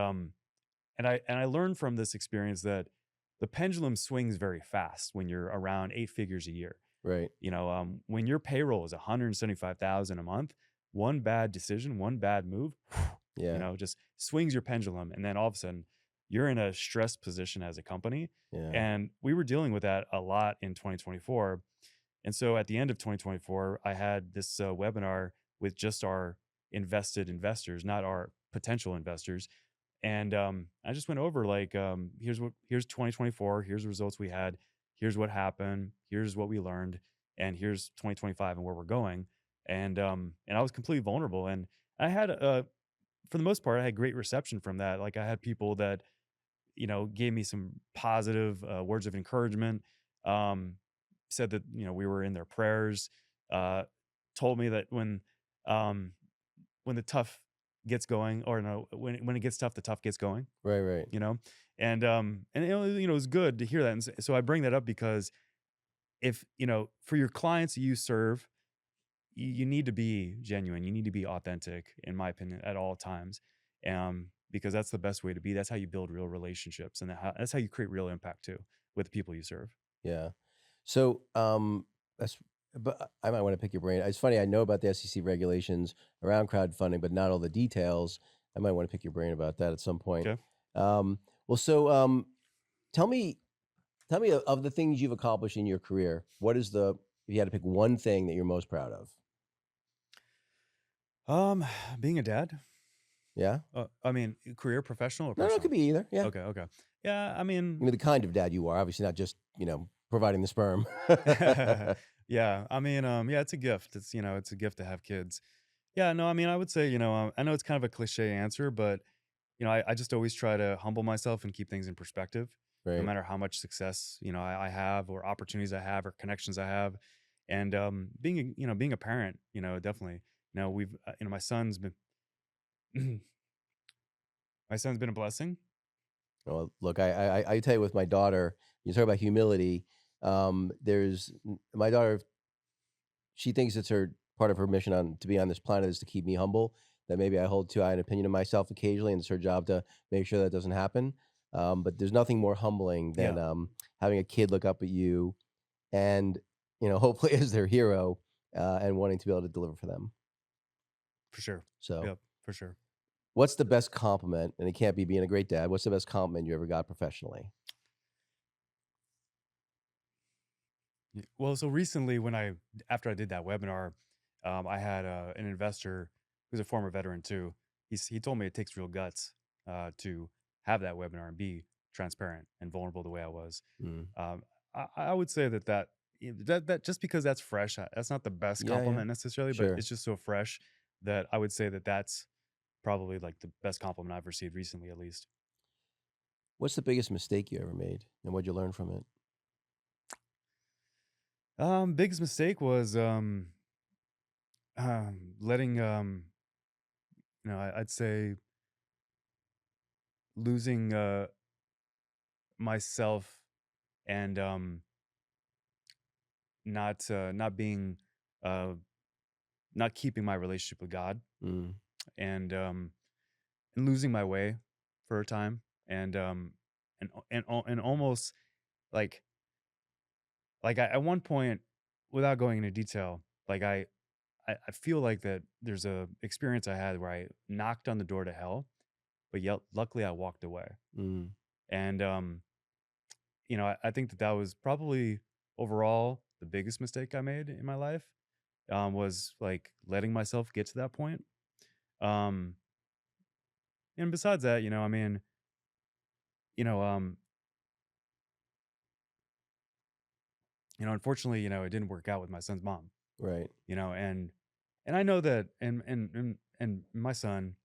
[SPEAKER 1] I learned from this experience that the pendulum swings very fast when you're around 8 figures a year.
[SPEAKER 2] Right.
[SPEAKER 1] When your payroll is 175,000 a month, one bad decision, one bad move,
[SPEAKER 2] Yeah.
[SPEAKER 1] just swings your pendulum. And then all of a sudden you're in a stress position as a company.
[SPEAKER 2] Yeah.
[SPEAKER 1] And we were dealing with that a lot in 2024. And so at the end of 2024, I had this webinar with just our invested investors, not our potential investors. And I just went over like, here's 2024, here's the results we had, here's what happened, here's what we learned, and here's 2025 and where we're going. And I was completely vulnerable. And I had for the most part, I had great reception from that. Like I had people that, gave me some positive words of encouragement, um, said that, we were in their prayers, uh, told me that um, when the tough gets going, or no, when it gets tough, the tough gets going,
[SPEAKER 2] Right. Right.
[SPEAKER 1] you know? And it was good to hear that. And so I bring that up because if, for your clients you serve, you need to be genuine. You need to be authentic, in my opinion, at all times. Because that's the best way to be. That's how you build real relationships, and that's how you create real impact too with the people you serve.
[SPEAKER 2] Yeah. So, that's But I might want to pick your brain. It's funny. I know about the SEC regulations around crowdfunding, but not all the details. I might want to pick your brain about that at some point.
[SPEAKER 1] Okay.
[SPEAKER 2] Well, so tell me, of the things you've accomplished in your career, what is the, if you had to pick one thing that you're most proud of?
[SPEAKER 1] Um, being a dad.
[SPEAKER 2] Yeah.
[SPEAKER 1] I mean, career, professional or
[SPEAKER 2] No, no, it could
[SPEAKER 1] personal?
[SPEAKER 2] be either. Yeah.
[SPEAKER 1] Okay, okay. Yeah, I mean,
[SPEAKER 2] I mean, the kind of dad you are, obviously not just, providing the sperm.
[SPEAKER 1] yeah, I mean, yeah, it's a gift. It's, it's a gift to have kids. Yeah, no, I mean, I would say, I know it's kind of a cliche answer, but I just always try to humble myself and keep things in perspective, no
[SPEAKER 2] Right.
[SPEAKER 1] matter how much success, I have or opportunities I have or connections I have. And being a parent, definitely. We've, my son's been my son's been a blessing.
[SPEAKER 2] Well, look, I tell you, with my daughter, you talk about humility. My daughter, she thinks it's her part of her mission on to be on this planet is to keep me humble. That maybe I hold too high an opinion of myself occasionally, and it's her job to make sure that doesn't happen. But there's nothing more humbling than
[SPEAKER 1] Yeah,
[SPEAKER 2] having a kid look up at you and hopefully as their hero, and wanting to be able to deliver for them.
[SPEAKER 1] for sure.
[SPEAKER 2] So,
[SPEAKER 1] Yep, for sure.
[SPEAKER 2] what's the best compliment? And it can't be being a great dad. What's the best compliment you ever got professionally?
[SPEAKER 1] Well, so recently, after I did that webinar, I had an investor who's a former veteran too. He told me it takes real guts to have that webinar and be transparent and vulnerable the way I was.
[SPEAKER 2] Mm.
[SPEAKER 1] Um, I would say that just because that's fresh, that's not the best
[SPEAKER 2] Yeah, yeah,
[SPEAKER 1] compliment necessarily, but
[SPEAKER 2] sure.
[SPEAKER 1] it's just so fresh that I would say that that's probably like the best compliment I've received recently, at least.
[SPEAKER 2] What's the biggest mistake you ever made, and what'd you learn from it?
[SPEAKER 1] Biggest mistake was letting I'd say losing myself and not being uh not keeping my relationship with God
[SPEAKER 2] Mm.
[SPEAKER 1] and losing my way for a time and almost like at one point, without going into detail, like I feel like that there's a experience I had where I knocked on the door to hell, but yet luckily I walked away.
[SPEAKER 2] Mm.
[SPEAKER 1] And I think that was probably overall the biggest mistake I made in my life, was like letting myself get to that point. Um, and besides that, I mean, you know, um, unfortunately, it didn't work out with my son's mom,
[SPEAKER 2] Right.
[SPEAKER 1] and I know that, and my son,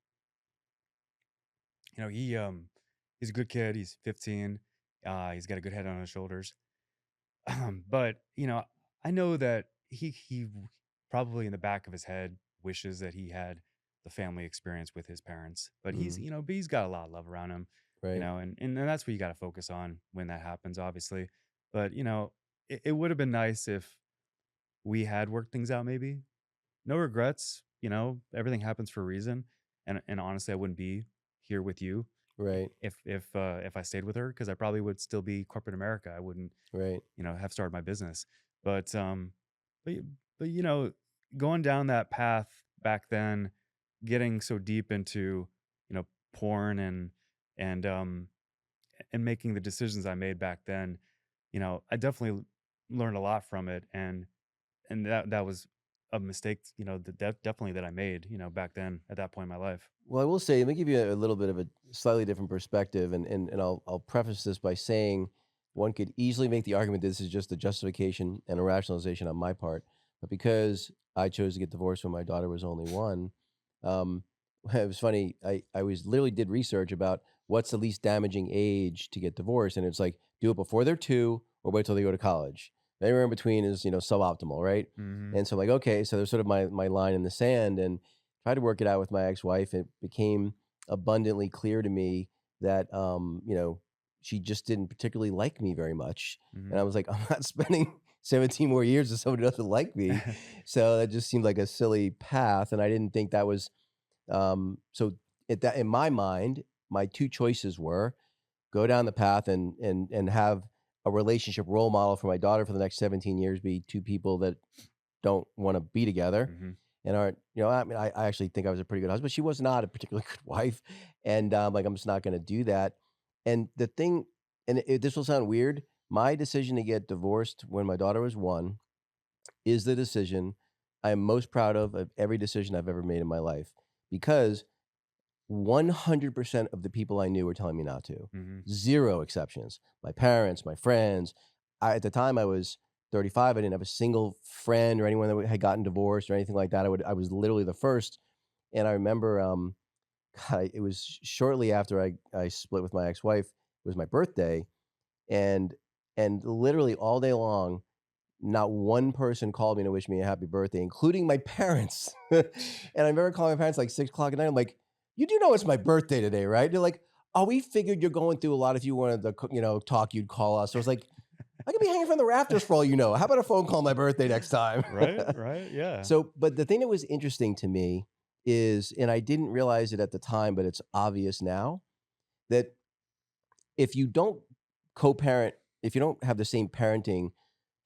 [SPEAKER 1] he's a good kid. He's 15. He's got a good head on his shoulders. But I know that he probably in the back of his head wishes that he had the family experience with his parents. But
[SPEAKER 2] Mm.
[SPEAKER 1] but he's got a lot of love around him,
[SPEAKER 2] Right.
[SPEAKER 1] and that's what you got to focus on when that happens, obviously. But it would have been nice if we had worked things out. Maybe no regrets. Everything happens for a reason, and honestly, I wouldn't be here with you
[SPEAKER 2] Right.
[SPEAKER 1] if I stayed with her, because I probably would still be corporate America. I wouldn't
[SPEAKER 2] Right.
[SPEAKER 1] have started my business. But but but going down that path back then, getting so deep into porn and and making the decisions I made back then, I definitely learned a lot from it, and that was a mistake, definitely that I made, back then at that point in my life.
[SPEAKER 2] Well, I will say, let me give you a little bit of a slightly different perspective, and I'll preface this by saying one could easily make the argument this is just a justification and a rationalization on my part, but because I chose to get divorced when my daughter was only one, um, it was funny. I was literally did research about what's the least damaging age to get divorced, and it's like do it before they're two or wait till they go to college. Anywhere in between is suboptimal, right?
[SPEAKER 1] Hmm.
[SPEAKER 2] And so I'm like, okay, so there's sort of my line in the sand, and tried to work it out with my ex-wife. It became abundantly clear to me that she just didn't particularly like me very much. And
[SPEAKER 1] Hmm.
[SPEAKER 2] I was like, I'm not spending 17 more years with someone who doesn't like me. So that just seemed like a silly path. And I didn't think that was so at that in my mind, my two choices were go down the path and have a relationship role model for my daughter for the next 17 years, be two people that don't want to be together
[SPEAKER 1] Mhm.
[SPEAKER 2] and aren't, I mean, I actually think I was a pretty good husband. She was not a particularly good wife. And like, I'm just not going to do that. And the thing, and this will sound weird, my decision to get divorced when my daughter was 1 is the decision I am most proud of every decision I've ever made in my life, because 100% of the people I knew were telling me not to.
[SPEAKER 1] Mhm.
[SPEAKER 2] 0 exceptions. My parents, my friends. At the time I was 35, I didn't have a single friend or anyone that had gotten divorced or anything like that. I was literally the first. And I remember, God, it was shortly after I split with my ex-wife. It was my birthday, and literally all day long, not one person called me to wish me a happy birthday, including my parents. And I remember calling my parents like 6 o'clock at night. I'm like, "You do know it's my birthday today, right?" They're like, "Oh, we figured you're going through a lot. If you wanted to, talk, you'd call us." So I was like, "I could be hanging from the rafters for all you know. How about a phone call on my birthday next time?"
[SPEAKER 1] Right, right, yeah.
[SPEAKER 2] So, but the thing that was interesting to me is, and I didn't realize it at the time, but it's obvious now, that if you don't co-parent, if you don't have the same parenting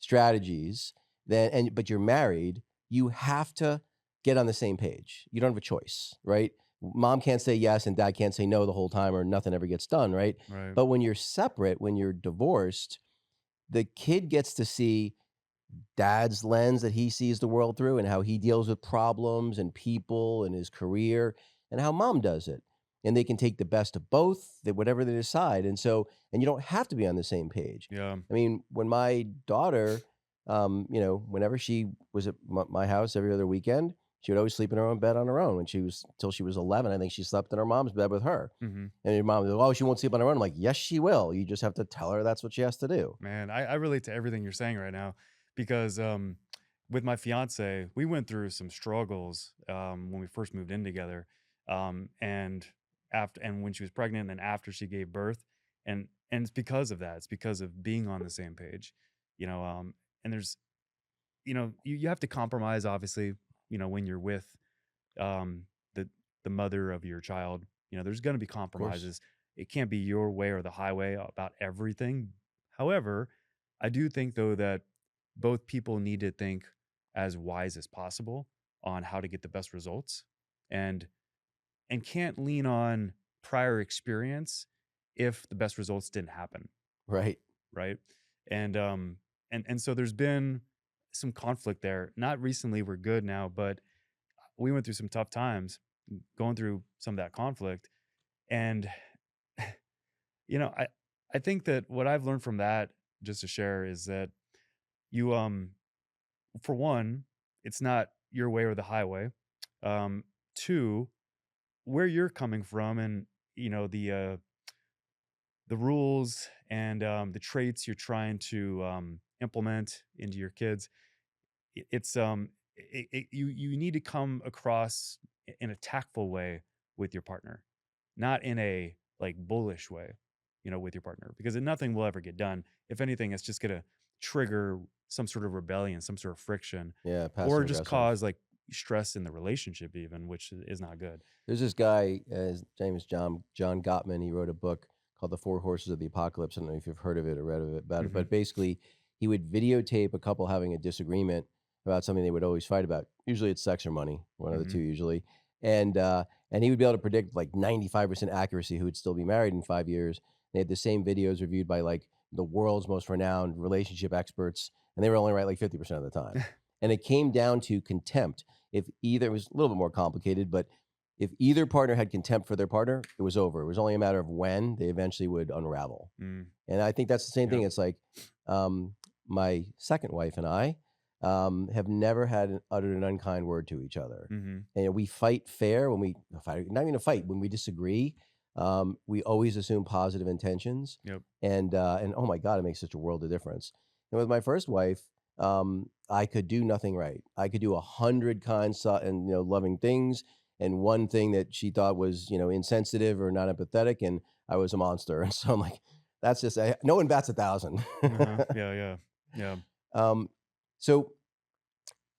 [SPEAKER 2] strategies, then but you're married, you have to get on the same page. You don't have a choice, right? Mom can't say yes and dad can't say no the whole time, or nothing ever gets done, right?
[SPEAKER 1] Right.
[SPEAKER 2] But when you're separate, when you're divorced, the kid gets to see dad's lens that he sees the world through and how he deals with problems and people and his career, and how mom does it. And they can take the best of both, that whatever they decide. And so, and you don't have to be on the same page.
[SPEAKER 1] Yeah.
[SPEAKER 2] I mean, when my daughter, whenever she was at my house every other weekend, she would always sleep in her own bed on her own. When she was till she was 11, I think she slept in her mom's bed with her.
[SPEAKER 1] Mhm.
[SPEAKER 2] And your mom was like, "Oh, she won't sleep on her own." I'm like, "Yes, she will. You just have to tell her that's what she has to do."
[SPEAKER 1] Man, I relate to everything you're saying right now because with my fiance, we went through some struggles when we first moved in together, and when she was pregnant and after she gave birth, and it's because of that. It's because of being on the same page, you know. And there's you have to compromise, obviously, when you're with um, the the mother of your child. There's going to be
[SPEAKER 2] Of course.
[SPEAKER 1] compromises. It can't be your way or the highway about everything. However, I do think though that both people need to think as wise as possible on how to get the best results, and can't lean on prior experience if the best results didn't happen,
[SPEAKER 2] Right.
[SPEAKER 1] right? And so there's been some conflict there. Not recently, we're good now, but we went through some tough times going through some of that conflict. And I think that what I've learned from that, just to share, is that you for one, it's not your way or the highway. Two, where you're coming from, and the rules and the traits you're trying to implement into your kids, it's you need to come across in a tactful way with your partner, not in a like bullish way, with your partner, because nothing will ever get done. If anything, it's just gonna trigger some sort of rebellion, some sort of friction,
[SPEAKER 2] Yeah,
[SPEAKER 1] or
[SPEAKER 2] passive
[SPEAKER 1] just
[SPEAKER 2] aggressive.
[SPEAKER 1] cause like stress in the relationship, even, which is not good.
[SPEAKER 2] There's this guy, his name is John Gottman. He wrote a book called The Four Horses of the Apocalypse. I don't know if you've heard of it or read of it about it,
[SPEAKER 1] Hmm.
[SPEAKER 2] but basically, he would videotape a couple having a disagreement about something they would always fight about. Usually, it's sex or money, one of the two
[SPEAKER 1] Hmm.
[SPEAKER 2] usually. And he would be able to predict like 95% accuracy who would still be married in 5 years. They had the same videos reviewed by like the world's most renowned relationship experts, and they were only right like 50% of the time. And it came down to contempt. If either, it was a little bit more complicated, but if either partner had contempt for their partner, it was over. It was only a matter of when they eventually would unravel.
[SPEAKER 1] Mm.
[SPEAKER 2] And I think that's the same thing.
[SPEAKER 1] Yep.
[SPEAKER 2] It's like, my second wife and I have never uttered an unkind word to each other.
[SPEAKER 1] Hmm.
[SPEAKER 2] And we fight fair when we fight, not even a fight, when we disagree. We always assume positive intentions.
[SPEAKER 1] Yep.
[SPEAKER 2] And oh my God, it makes such a world of difference. And with my first wife, I could do nothing right. I could do 100 kind and loving things, and one thing that she thought was insensitive or not empathetic, and I was a monster. And so I'm like, that's just no one bats 1,000.
[SPEAKER 1] Uh-huh. Yeah. Yeah. Yeah.
[SPEAKER 2] um, so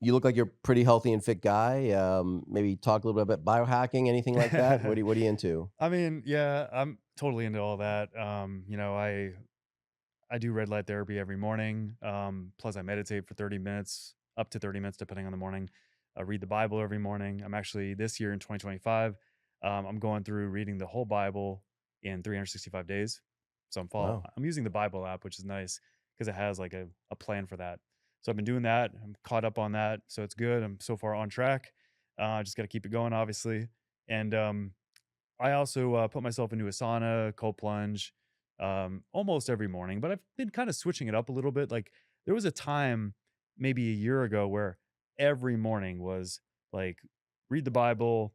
[SPEAKER 2] you look like you're a pretty healthy and fit guy. Maybe talk a little bit about biohacking, anything like that. What are you into?
[SPEAKER 1] I mean, yeah, I'm totally into all that. I do red light therapy every morning. Plus I meditate for 30 minutes. up to 30 minutes, depending on the morning. I read the Bible every morning. I'm actually this year in 2025, I'm going through reading the whole Bible in 365 days. So
[SPEAKER 2] Wow.
[SPEAKER 1] I'm using the Bible app, which is nice because it has like a plan for that. So I've been doing that. I'm caught up on that. So it's good. I'm so far on track. Just got to keep it going, obviously. And I also put myself into a sauna, cold plunge, almost every morning, but I've been kind of switching it up a little bit. Like there was a time maybe a year ago where every morning was like read the Bible,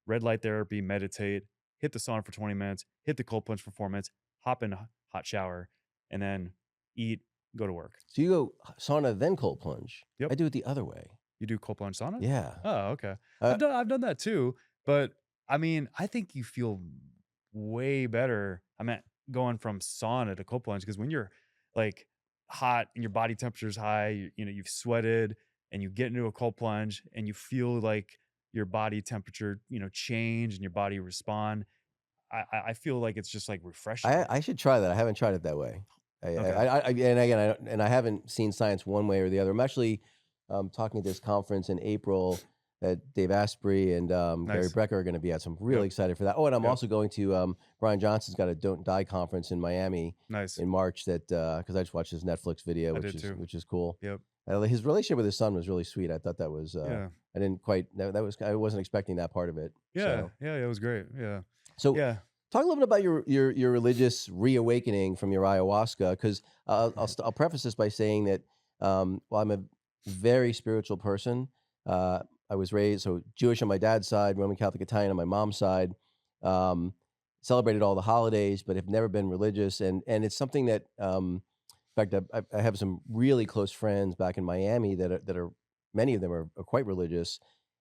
[SPEAKER 1] red light therapy, meditate, hit the sauna for 20 minutes, hit the cold plunge for 4 minutes, hop in a hot shower, and then eat, go to work.
[SPEAKER 2] So you go sauna, then cold plunge.
[SPEAKER 1] Yep.
[SPEAKER 2] I do it the other way.
[SPEAKER 1] You do cold plunge sauna?
[SPEAKER 2] Yeah.
[SPEAKER 1] Oh, okay.
[SPEAKER 2] Uh,
[SPEAKER 1] I've done that too, but I mean, I think you feel way better. I mean, going from sauna to cold plunge because when you're like hot and your body temperature is high, you've sweated and you get into a cold plunge and you feel like your body temperature, change and your body respond. I feel like it's just like refreshing.
[SPEAKER 2] I should try that. I haven't tried it that way.
[SPEAKER 1] Okay,
[SPEAKER 2] And again, I haven't seen science one way or the other. I'm actually talking at this conference in April that Dave Asprey and Gary
[SPEAKER 1] nice.
[SPEAKER 2] Brecker are going to be at. So I'm really
[SPEAKER 1] Yep,
[SPEAKER 2] excited for that. Oh, and I'm
[SPEAKER 1] yep,
[SPEAKER 2] also going to Brian Johnson's got a Don't Die conference in Miami
[SPEAKER 1] nice.
[SPEAKER 2] in March. That because I just watched his Netflix video,
[SPEAKER 1] I did too.
[SPEAKER 2] which is cool.
[SPEAKER 1] Yep.
[SPEAKER 2] His relationship with his son was really sweet. I thought that was
[SPEAKER 1] Yeah.
[SPEAKER 2] I didn't quite that was I wasn't expecting that part of it.
[SPEAKER 1] Yeah.
[SPEAKER 2] So
[SPEAKER 1] Yeah. It was great. Yeah.
[SPEAKER 2] so
[SPEAKER 1] Yeah.
[SPEAKER 2] talk a little bit about your religious reawakening from your ayahuasca, because I'll preface this by saying that while I'm a very spiritual person, I was raised so Jewish on my dad's side, Roman Catholic Italian on my mom's side. Um, Celebrated all the holidays, but have never been religious, and it's something that, in fact, I have some really close friends back in Miami that are many of them are quite religious,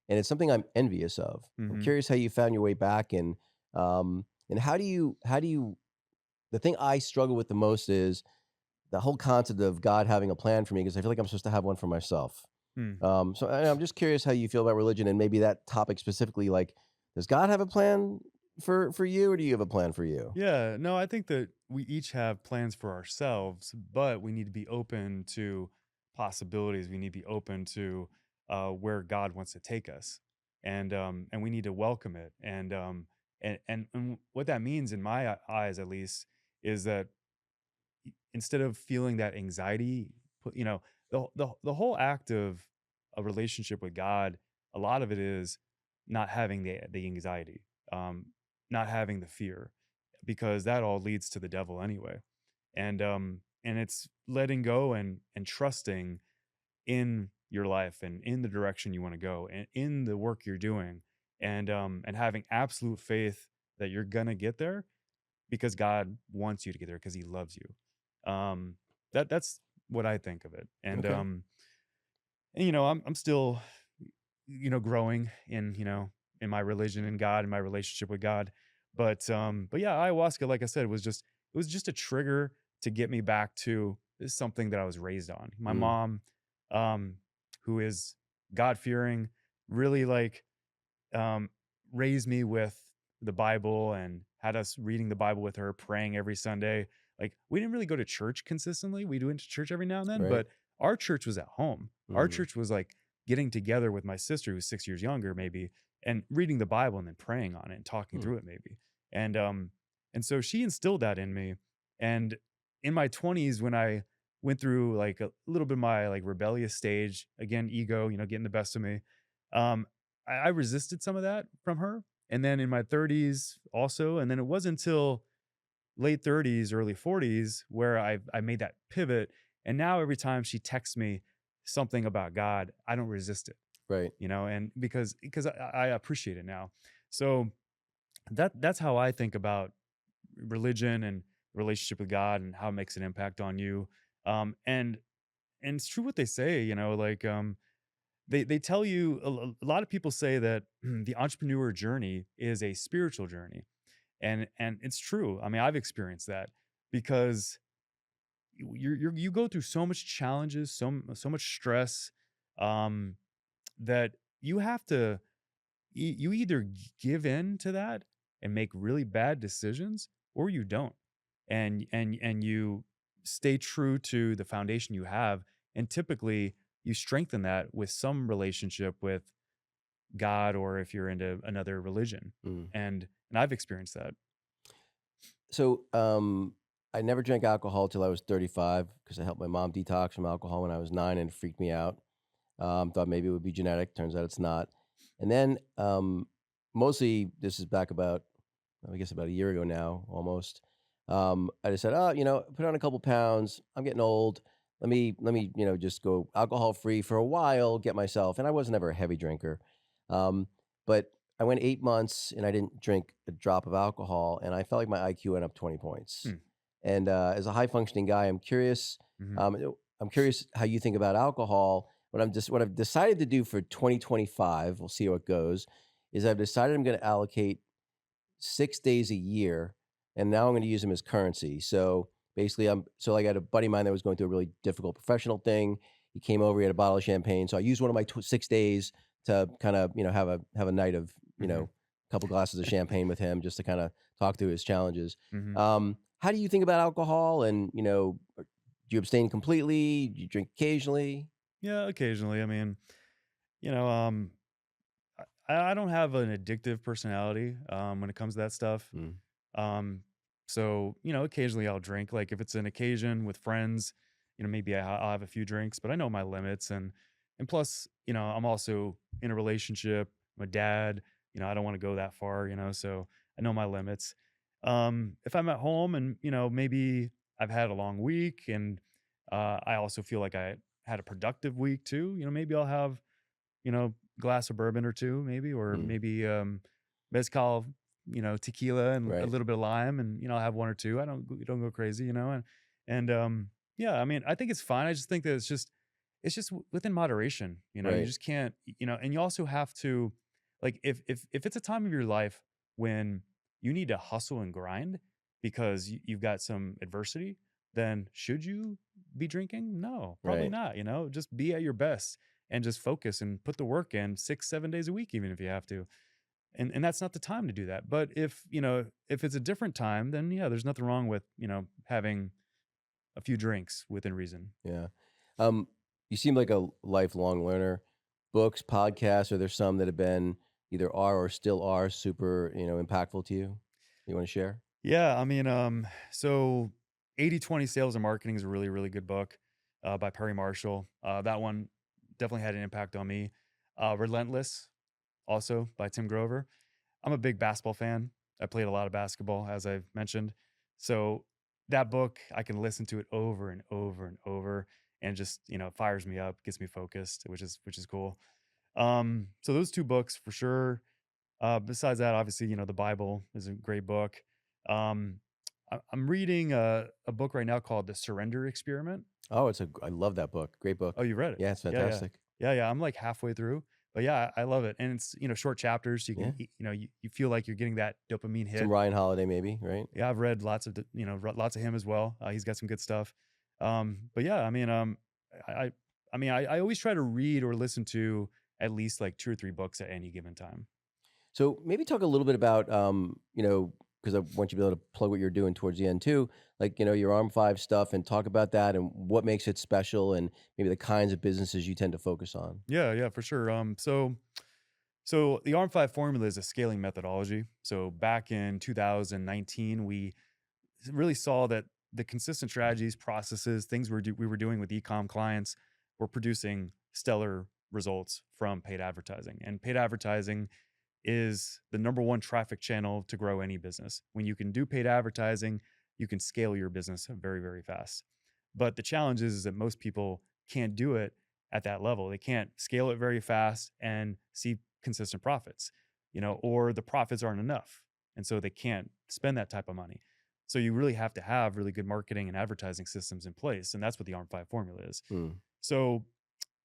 [SPEAKER 2] and it's something I'm envious of. I'm
[SPEAKER 1] Hmm.
[SPEAKER 2] curious how you found your way back, and how do you the thing I struggle with the most is the whole concept of God having a plan for me, because I feel like I'm supposed to have one for myself.
[SPEAKER 1] Hmm.
[SPEAKER 2] I'm just curious how you feel about religion and maybe that topic specifically. Like, does God have a plan for you, or do you have a plan for you?
[SPEAKER 1] Yeah, no, I think that we each have plans for ourselves, but we need to be open to possibilities. We need to be open to where God wants to take us, and we need to welcome it. And what that means, in my eyes, at least, is that instead of feeling that anxiety, the whole act of a relationship with God, a lot of it is not having the anxiety, um, not having the fear, because that all leads to the devil anyway. And it's letting go and trusting in your life and in the direction you want to go and in the work you're doing, and having absolute faith that you're gonna get there because God wants you to get there because He loves you. That's what I think of it.
[SPEAKER 2] Okay.
[SPEAKER 1] And I'm still growing in my religion and God and my relationship with God. But yeah, ayahuasca, like I said, it was just a trigger to get me back to something that I was raised on. My
[SPEAKER 2] Mm,
[SPEAKER 1] mom, um, who is God fearing, really like um, raised me with the Bible and had us reading the Bible with her, praying every Sunday. Like we didn't really go to church consistently. We went to church every now and then,
[SPEAKER 2] right.
[SPEAKER 1] but our church was at home. Our
[SPEAKER 2] Mm,
[SPEAKER 1] church was like getting together with my sister, who's 6 years younger, maybe, and reading the Bible and then praying on it and talking
[SPEAKER 2] mm,
[SPEAKER 1] through it, maybe. And so she instilled that in me. And in my 20s, when I went through like a little bit of my like rebellious stage, again, ego, getting the best of me. Um, I resisted some of that from her. And then in my 30s also. And then it wasn't until late 30s, early 40s where I made that pivot. And now every time she texts me something about God, I don't resist it,
[SPEAKER 2] right.
[SPEAKER 1] and because I appreciate it now. So that's how I think about religion and relationship with God and how it makes an impact on you. And it's true what they say, like they tell you a lot of people say that the entrepreneur journey is a spiritual journey, and it's true. I mean, I've experienced that because you go through so much challenges, so much stress, um, that you have to you either give in to that and make really bad decisions, or you don't, and you stay true to the foundation you have, and typically you strengthen that with some relationship with God, or if you're into another religion.
[SPEAKER 2] Mm.
[SPEAKER 1] And I've experienced that.
[SPEAKER 2] So, I never drank alcohol till I was 35 because I helped my mom detox from alcohol when I was 9, and it freaked me out. Thought maybe it would be genetic. Turns out it's not. And then, mostly this is back about, I guess, about a year ago now, almost. I just said, oh, put on a couple pounds. I'm getting old. Let me, just go alcohol free for a while, get myself. And I was never a heavy drinker, but I went 8 months and I didn't drink a drop of alcohol, and I felt like my IQ went up 20 points.
[SPEAKER 1] Hmm.
[SPEAKER 2] And as a high functioning guy, I'm curious.
[SPEAKER 1] Mhm.
[SPEAKER 2] I'm curious how you think about alcohol. What I've decided to do for 2025, we'll see how it goes, is I've decided I'm going to allocate 6 days a year, and now I'm going to use them as currency. So basically, I got a buddy of mine that was going through a really difficult professional thing. He came over, he had a bottle of champagne, so I used one of my 6 days to kind of have a night of
[SPEAKER 1] Mhm.
[SPEAKER 2] a couple glasses of champagne with him, just to kind of talk through his challenges.
[SPEAKER 1] Mhm.
[SPEAKER 2] How do you think about alcohol? And do you abstain completely? Do you drink occasionally?
[SPEAKER 1] Yeah, occasionally. I mean, you know, I don't have an addictive personality when it comes to that stuff.
[SPEAKER 2] Mm,
[SPEAKER 1] Um, so occasionally I'll drink. Like if it's an occasion with friends, maybe I'll have a few drinks, but I know my limits. And plus, I'm also in a relationship. I'm a dad. I don't want to go that far. So I know my limits. If I'm at home and maybe I've had a long week, and I also feel like I had a productive week too. Maybe I'll have glass of bourbon or two, maybe, or
[SPEAKER 2] mm,
[SPEAKER 1] maybe mezcal, tequila and a
[SPEAKER 2] right,
[SPEAKER 1] little bit of lime, and I'll have one or two. I don't go crazy, and yeah, I mean, I think it's fine. I just think that it's just within moderation. You
[SPEAKER 2] right,
[SPEAKER 1] just can't, and you also have to, like, if it's a time of your life when you need to hustle and grind because you've got some adversity, then should you be drinking? No, probably
[SPEAKER 2] right,
[SPEAKER 1] not. Just be at your best and just focus and put the work in 6, 7 days a week, even if you have to. And that's not the time to do that. But if it's a different time, then yeah, there's nothing wrong with, having a few drinks within reason.
[SPEAKER 2] yeah. Um, you seem like a lifelong learner. Books, podcasts, are there some that have been either are or still are super, impactful to you? You want to share?
[SPEAKER 1] Yeah. I mean, so 80/20 Sales and Marketing is a really, really good book by Perry Marshall. That one definitely had an impact on me. Relentless, also by Tim Grover. I'm a big basketball fan. I played a lot of basketball, as I've mentioned. So that book, I can listen to it over and over and over, and just fires me up, gets me focused, which is cool. So those two books for sure. Besides that, obviously, the Bible is a great book. Um, I'm reading a book right now called The Surrender Experiment.
[SPEAKER 2] Oh, I love that book. Great
[SPEAKER 1] Oh,
[SPEAKER 2] book.
[SPEAKER 1] you read it?
[SPEAKER 2] Yeah, it's
[SPEAKER 1] Yeah, yeah.
[SPEAKER 2] fantastic.
[SPEAKER 1] Yeah, yeah, I'm, like, halfway through, but yeah, I love it, and it's, short chapters, so you
[SPEAKER 2] Yeah.
[SPEAKER 1] can you feel like you're getting that dopamine
[SPEAKER 2] Some
[SPEAKER 1] hit.
[SPEAKER 2] Ryan Holiday, maybe, right?
[SPEAKER 1] Yeah, I've read lots of lots of him as well. He's got some good stuff. But yeah, I mean, I I always try to read or listen to at least, like, 2 or 3 books at any given time.
[SPEAKER 2] So maybe talk a little bit about, because I want you to be able to plug what you're doing towards the end too, like, your Arm5 stuff, and talk about that and what makes it special, and maybe the kinds of businesses you tend to focus on.
[SPEAKER 1] Yeah, yeah, for sure. So the Arm5 formula is a scaling methodology. So back in 2019, we really saw that the consistent strategies, processes, things we were doing with e-com clients were producing stellar results from paid advertising. And paid advertising is the number one traffic channel to grow any business. When you can do paid advertising, you can scale your business very, very fast. But the challenge is that most people can't do it at that level. They can't scale it very fast and see consistent profits, or the profits aren't enough. And so they can't spend that type of money. So you really have to have really good marketing and advertising systems in place. And that's what the ARM5 formula is.
[SPEAKER 2] Mm.
[SPEAKER 1] So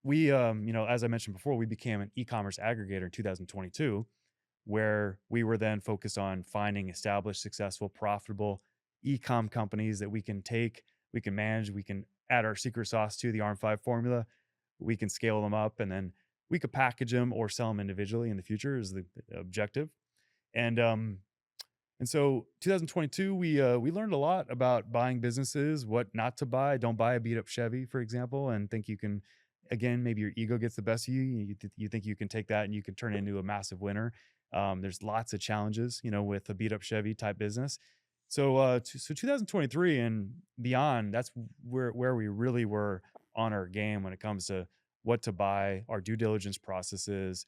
[SPEAKER 1] we, as I mentioned before, we became an e-commerce aggregator in 2022, where we were then focused on finding established, successful, profitable e-com companies that we can manage, we can add our secret sauce to the ARM5 formula, we can scale them up, and then we could package them or sell them individually in the future is the objective. And so 2022, we learned a lot about buying businesses, what not to buy. Don't buy a beat up Chevy, for example, and think you can again, maybe your ego gets the best of you. You think you can take that and you can turn it into a massive winner. There's lots of challenges, with a beat up Chevy type business. So 2023 and beyond, that's where we really were on our game when it comes to what to buy. Our due diligence processes,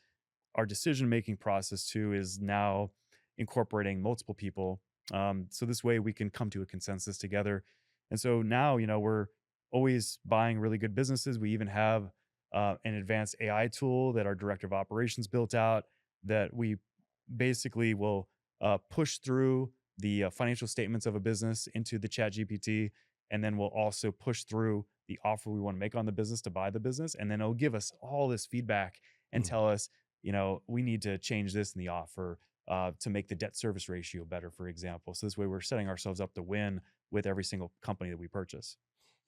[SPEAKER 1] our decision making process too, is now incorporating multiple people. So this way we can come to a consensus together. And so now, we're always buying really good businesses. We even have an advanced AI tool that our director of operations built out, that we basically will push through the financial statements of a business into the chat GPT. And then we'll also push through the offer we want to make on the business to buy the business. And then it'll give us all this feedback and tell us, we need to change this in the offer to make the debt service ratio better, for example. So this way we're setting ourselves up to win with every single company that we purchase.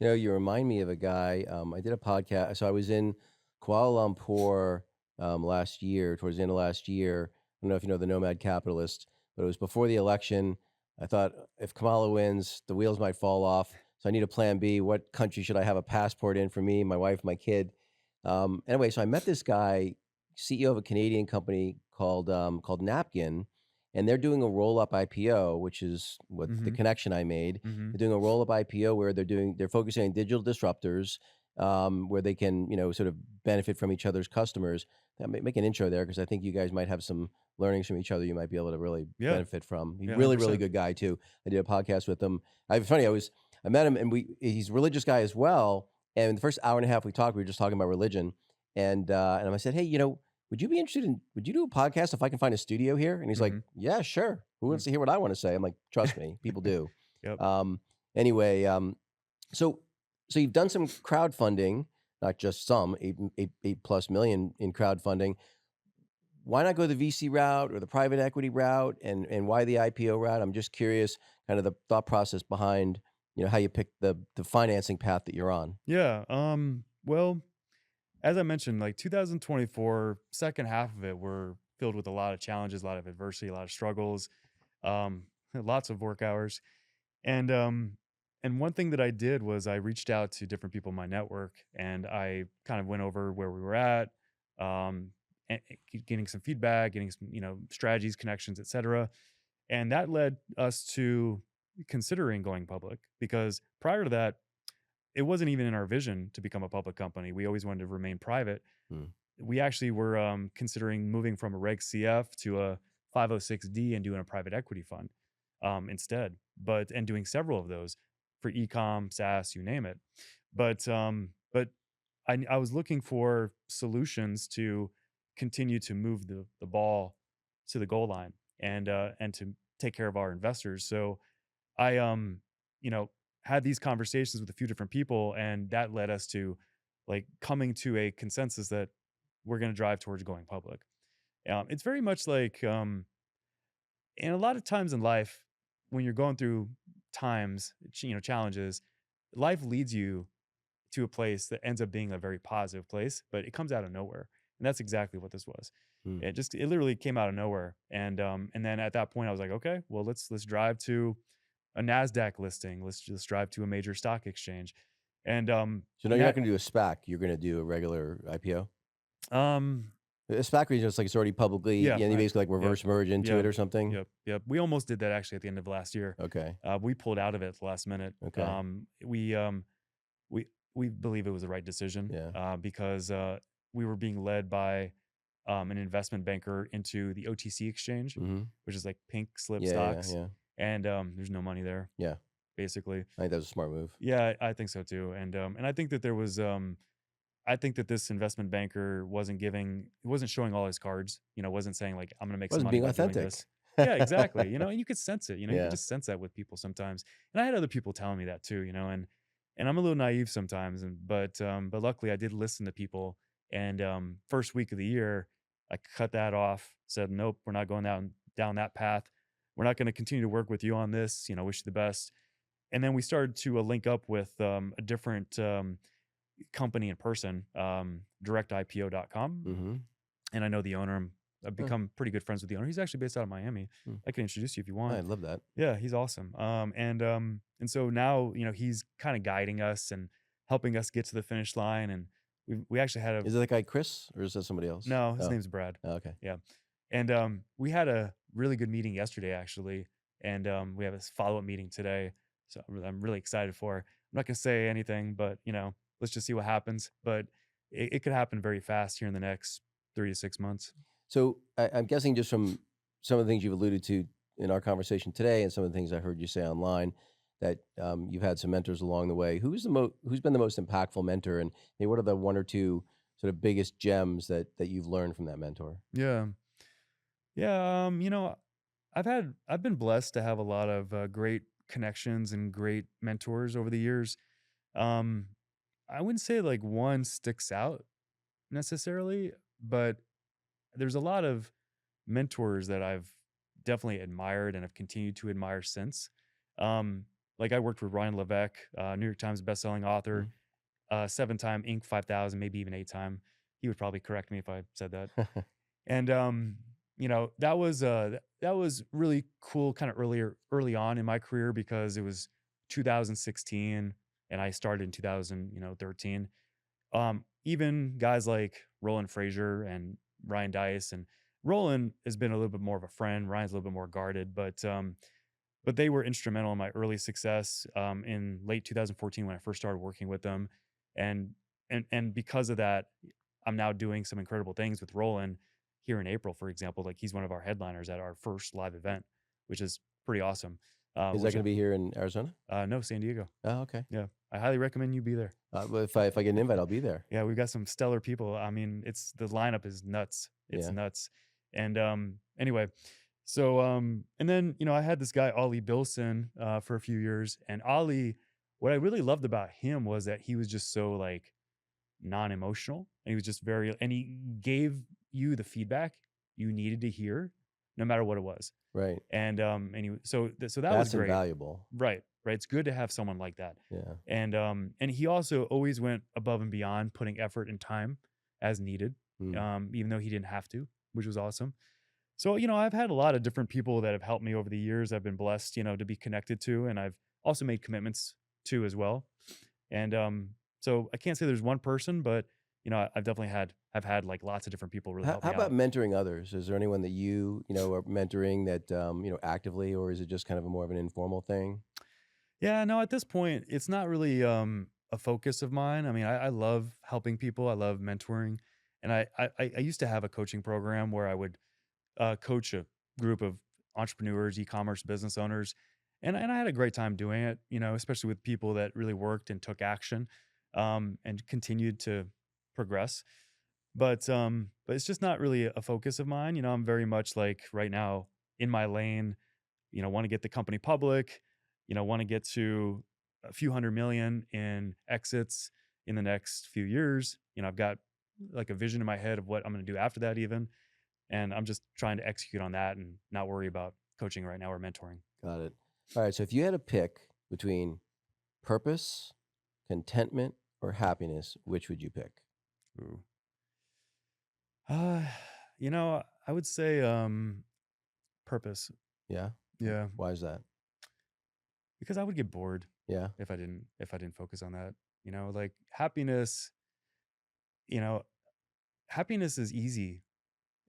[SPEAKER 2] You remind me of a guy. I did a podcast. So I was in Kuala Lumpur last year, towards the end of last year. I don't know if you know the Nomad Capitalist, but it was before the election. I thought if Kamala wins, the wheels might fall off. So I need a plan B. What country should I have a passport in for me, my wife, my kid? Anyway, so I met this guy, CEO of a Canadian company called Napkin, and they're doing a roll-up IPO, which is what the connection I made.
[SPEAKER 1] Mm-hmm.
[SPEAKER 2] They're doing a roll-up IPO where they're focusing on digital disruptors, where they can sort of benefit from each other's customers. Make an intro there, because I think you guys might have some learnings from each other you might be able to really benefit from. He's
[SPEAKER 1] Yeah,
[SPEAKER 2] really
[SPEAKER 1] 100%.
[SPEAKER 2] good guy too. I did a podcast with him. I met him, and he's a religious guy as well. And the first hour and a half we talked, we were just talking about religion. And I said, hey, would you do a podcast if I can find a studio here? And he's like, yeah, sure. Who wants to hear what I want to say? I'm like, trust me, people do.
[SPEAKER 1] Yep.
[SPEAKER 2] Anyway, so you've done some crowdfunding, not just some, 8+ million in crowdfunding. Why not go the VC route or the private equity route, and why the IPO route? I'm just curious, kind of the thought process behind, how you picked the financing path that you're on.
[SPEAKER 1] Yeah. Well, as I mentioned, like 2024, second half of it, were filled with a lot of challenges, a lot of adversity, a lot of struggles, lots of work hours. And one thing that I did was I reached out to different people in my network, and I kind of went over where we were at, and getting some feedback, getting some, strategies, connections, etc. And that led us to considering going public, because prior to that, it wasn't even in our vision to become a public company. We always wanted to remain private. We actually were considering moving from a Reg CF to a 506D and doing a private equity fund instead, and doing several of those for e-com, SaaS, you name it. But I was looking for solutions to continue to move the ball to the goal line, and to take care of our investors. So I had these conversations with a few different people, and that led us to coming to a consensus that we're going to drive towards going public. It's very much like, and a lot of times in life, when you're going through times, challenges, life leads you to a place that ends up being a very positive place, but it comes out of nowhere. And that's exactly what this was. It literally came out of nowhere. And then at that point I was like, okay, well, let's drive to a NASDAQ listing. Let's just drive to a major stock exchange. And
[SPEAKER 2] so no, you're not going to do a SPAC. You're going to do a regular IPO. A SPAC is just like it's already publicly.
[SPEAKER 1] Yeah,
[SPEAKER 2] you basically reverse merge into it or something.
[SPEAKER 1] Yep. We almost did that actually at the end of last year.
[SPEAKER 2] Okay.
[SPEAKER 1] We pulled out of it at the last minute.
[SPEAKER 2] Okay.
[SPEAKER 1] We believe it was the right decision. Because we were being led by an investment banker into the OTC exchange, which is like pink slip stocks. And there's no money there. Basically.
[SPEAKER 2] I think that was a smart move.
[SPEAKER 1] Yeah, I think so too. And I think that there was I think that this investment banker wasn't showing all his cards, wasn't saying like, I'm going to make some money by doing this. Yeah, exactly. And you could sense it, you can just sense that with people sometimes. And I had other people telling me that too, and I'm a little naive sometimes, but luckily I did listen to people. And first week of the year, I cut that off, said, nope, we're not going down that path. We're not going to continue to work with you on this, wish you the best. And then we started to link up with a different company in person, directipo.com. And I know the owner. I've become pretty good friends with the owner. He's actually based out of Miami. I can introduce you if you want.
[SPEAKER 2] I love that.
[SPEAKER 1] Yeah, he's awesome. And so now, he's kind of guiding us and helping us get to the finish line. And we actually had a
[SPEAKER 2] Is it that guy Chris, or is that somebody else?
[SPEAKER 1] no, his
[SPEAKER 2] Oh,
[SPEAKER 1] name's Brad.
[SPEAKER 2] okay.
[SPEAKER 1] Yeah. And we had a really good meeting yesterday, actually, and we have this follow up meeting today. So I'm really excited for. I'm not gonna say anything, but let's just see what happens. But it could happen very fast here in the next 3 to 6 months.
[SPEAKER 2] So I'm guessing just from some of the things you've alluded to in our conversation today, and some of the things I heard you say online, that you've had some mentors along the way. Who's been the most impactful mentor, and maybe what are the one or two sort of biggest gems that you've learned from that mentor?
[SPEAKER 1] Yeah, yeah. I've been blessed to have a lot of great connections and great mentors over the years. Um, I wouldn't say like one sticks out necessarily, but there's a lot of mentors that I've definitely admired and have continued to admire since. Um, like I worked with Ryan Levesque, New York Times bestselling author,
[SPEAKER 2] Mhm.
[SPEAKER 1] 7-time Inc. 5000, maybe even 8-time. He would probably correct me if I said that. And that was really cool kind of early on in my career because it was 2016 and I started in 2013. Even guys like Roland Frazier and Ryan Dice, and Roland has been a little bit more of a friend. Ryan's a little bit more guarded, but they were instrumental in my early success in late 2014 when I first started working with them, and and because of that, I'm now doing some incredible things with Roland here in April, for example. Like he's one of our headliners at our first live event, which is pretty awesome.
[SPEAKER 2] Is that
[SPEAKER 1] Which
[SPEAKER 2] going to be here in Arizona?
[SPEAKER 1] no, San Diego.
[SPEAKER 2] Oh, okay.
[SPEAKER 1] Yeah, I highly recommend you be there.
[SPEAKER 2] Well, if I get an invite, I'll be there.
[SPEAKER 1] Yeah, we've got some stellar people. I mean, it's the lineup is nuts. It's
[SPEAKER 2] Yeah.
[SPEAKER 1] nuts. And anyway, so and then I had this guy Ollie Bilson for a few years, and Ollie, what I really loved about him was that he was just so like non-emotional, and he was just very, and he gave you the feedback you needed to hear, no matter what it was.
[SPEAKER 2] Right.
[SPEAKER 1] And he so that was
[SPEAKER 2] That's
[SPEAKER 1] great.
[SPEAKER 2] invaluable.
[SPEAKER 1] Right, right. It's good to have someone like that.
[SPEAKER 2] Yeah.
[SPEAKER 1] And he also always went above and beyond, putting effort and time as needed,
[SPEAKER 2] Mm.
[SPEAKER 1] even though he didn't have to, which was awesome. So, I've had a lot of different people that have helped me over the years. I've been blessed, to be connected to, and I've also made commitments to as well. And so I can't say there's one person, but I've definitely have had like lots of different people really help
[SPEAKER 2] How
[SPEAKER 1] me
[SPEAKER 2] about
[SPEAKER 1] out.
[SPEAKER 2] mentoring others? Is there anyone that are mentoring that actively, or is it just kind of a more of an informal thing?
[SPEAKER 1] Yeah, no, at this point, it's not really a focus of mine. I mean, I love helping people. I love mentoring, and I used to have a coaching program where I would coach a group of entrepreneurs, e-commerce business owners, and I had a great time doing it. Especially with people that really worked and took action, and continued to progress. But it's just not really a focus of mine. I'm very much like right now in my lane. Want to get the company public. Want to get to a few hundred million in exits in the next few years. I've got like a vision in my head of what I'm going to do after that, even. And I'm just trying to execute on that and not worry about coaching right now or mentoring.
[SPEAKER 2] Got it. All right. So if you had to pick between purpose, contentment, or happiness, which would you pick?
[SPEAKER 1] Ooh. Uh, I would say purpose.
[SPEAKER 2] Yeah.
[SPEAKER 1] Yeah,
[SPEAKER 2] Why is that?
[SPEAKER 1] because I would get bored
[SPEAKER 2] Yeah.
[SPEAKER 1] if I didn't focus on that. Like happiness, you know, happiness is easy.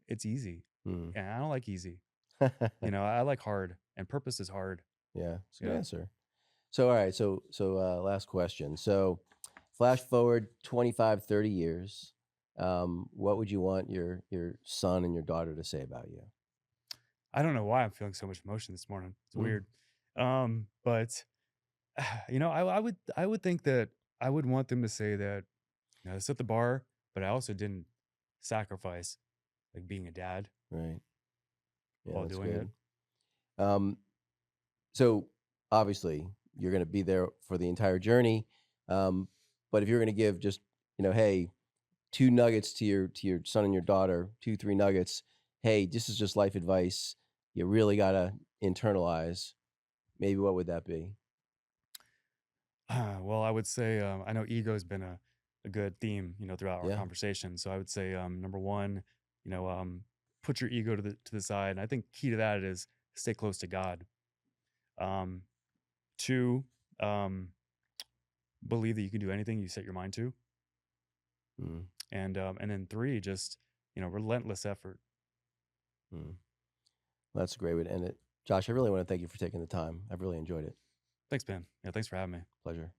[SPEAKER 1] It's easy.
[SPEAKER 2] Hmm.
[SPEAKER 1] And I don't like easy. I like hard, and purpose is hard.
[SPEAKER 2] Yeah. It's a good
[SPEAKER 1] Yeah.
[SPEAKER 2] answer. So all right. So last question. So flash forward 25, 30 years. What would you want your son and your daughter to say about you?
[SPEAKER 1] I don't know why I'm feeling so much emotion this morning. It's
[SPEAKER 2] Mm.
[SPEAKER 1] weird. But I would think that I would want them to say that I set the bar, but I also didn't sacrifice like being a dad
[SPEAKER 2] Right. Yeah,
[SPEAKER 1] while
[SPEAKER 2] that's
[SPEAKER 1] doing it.
[SPEAKER 2] good. Um, so obviously you're going to be there for the entire journey. Um, but if you're going to give just, hey, two nuggets to your son and your daughter, two, three nuggets, hey, this is just life advice. You really got to internalize. Maybe what would that be?
[SPEAKER 1] Well, I would say I know ego has been a good theme, throughout our
[SPEAKER 2] Yeah.
[SPEAKER 1] conversation. So I would say number one, you know, um, put your ego to the side. And I think key to that is stay close to God. Um, Two, believe that you can do anything you set your mind to.
[SPEAKER 2] Mm,
[SPEAKER 1] And then three, just, relentless effort.
[SPEAKER 2] mm. That's a great way to end it. Josh, I really want to thank you for taking the time. I've really enjoyed it.
[SPEAKER 1] Thanks, man. Yeah, thanks for having me.
[SPEAKER 2] Pleasure.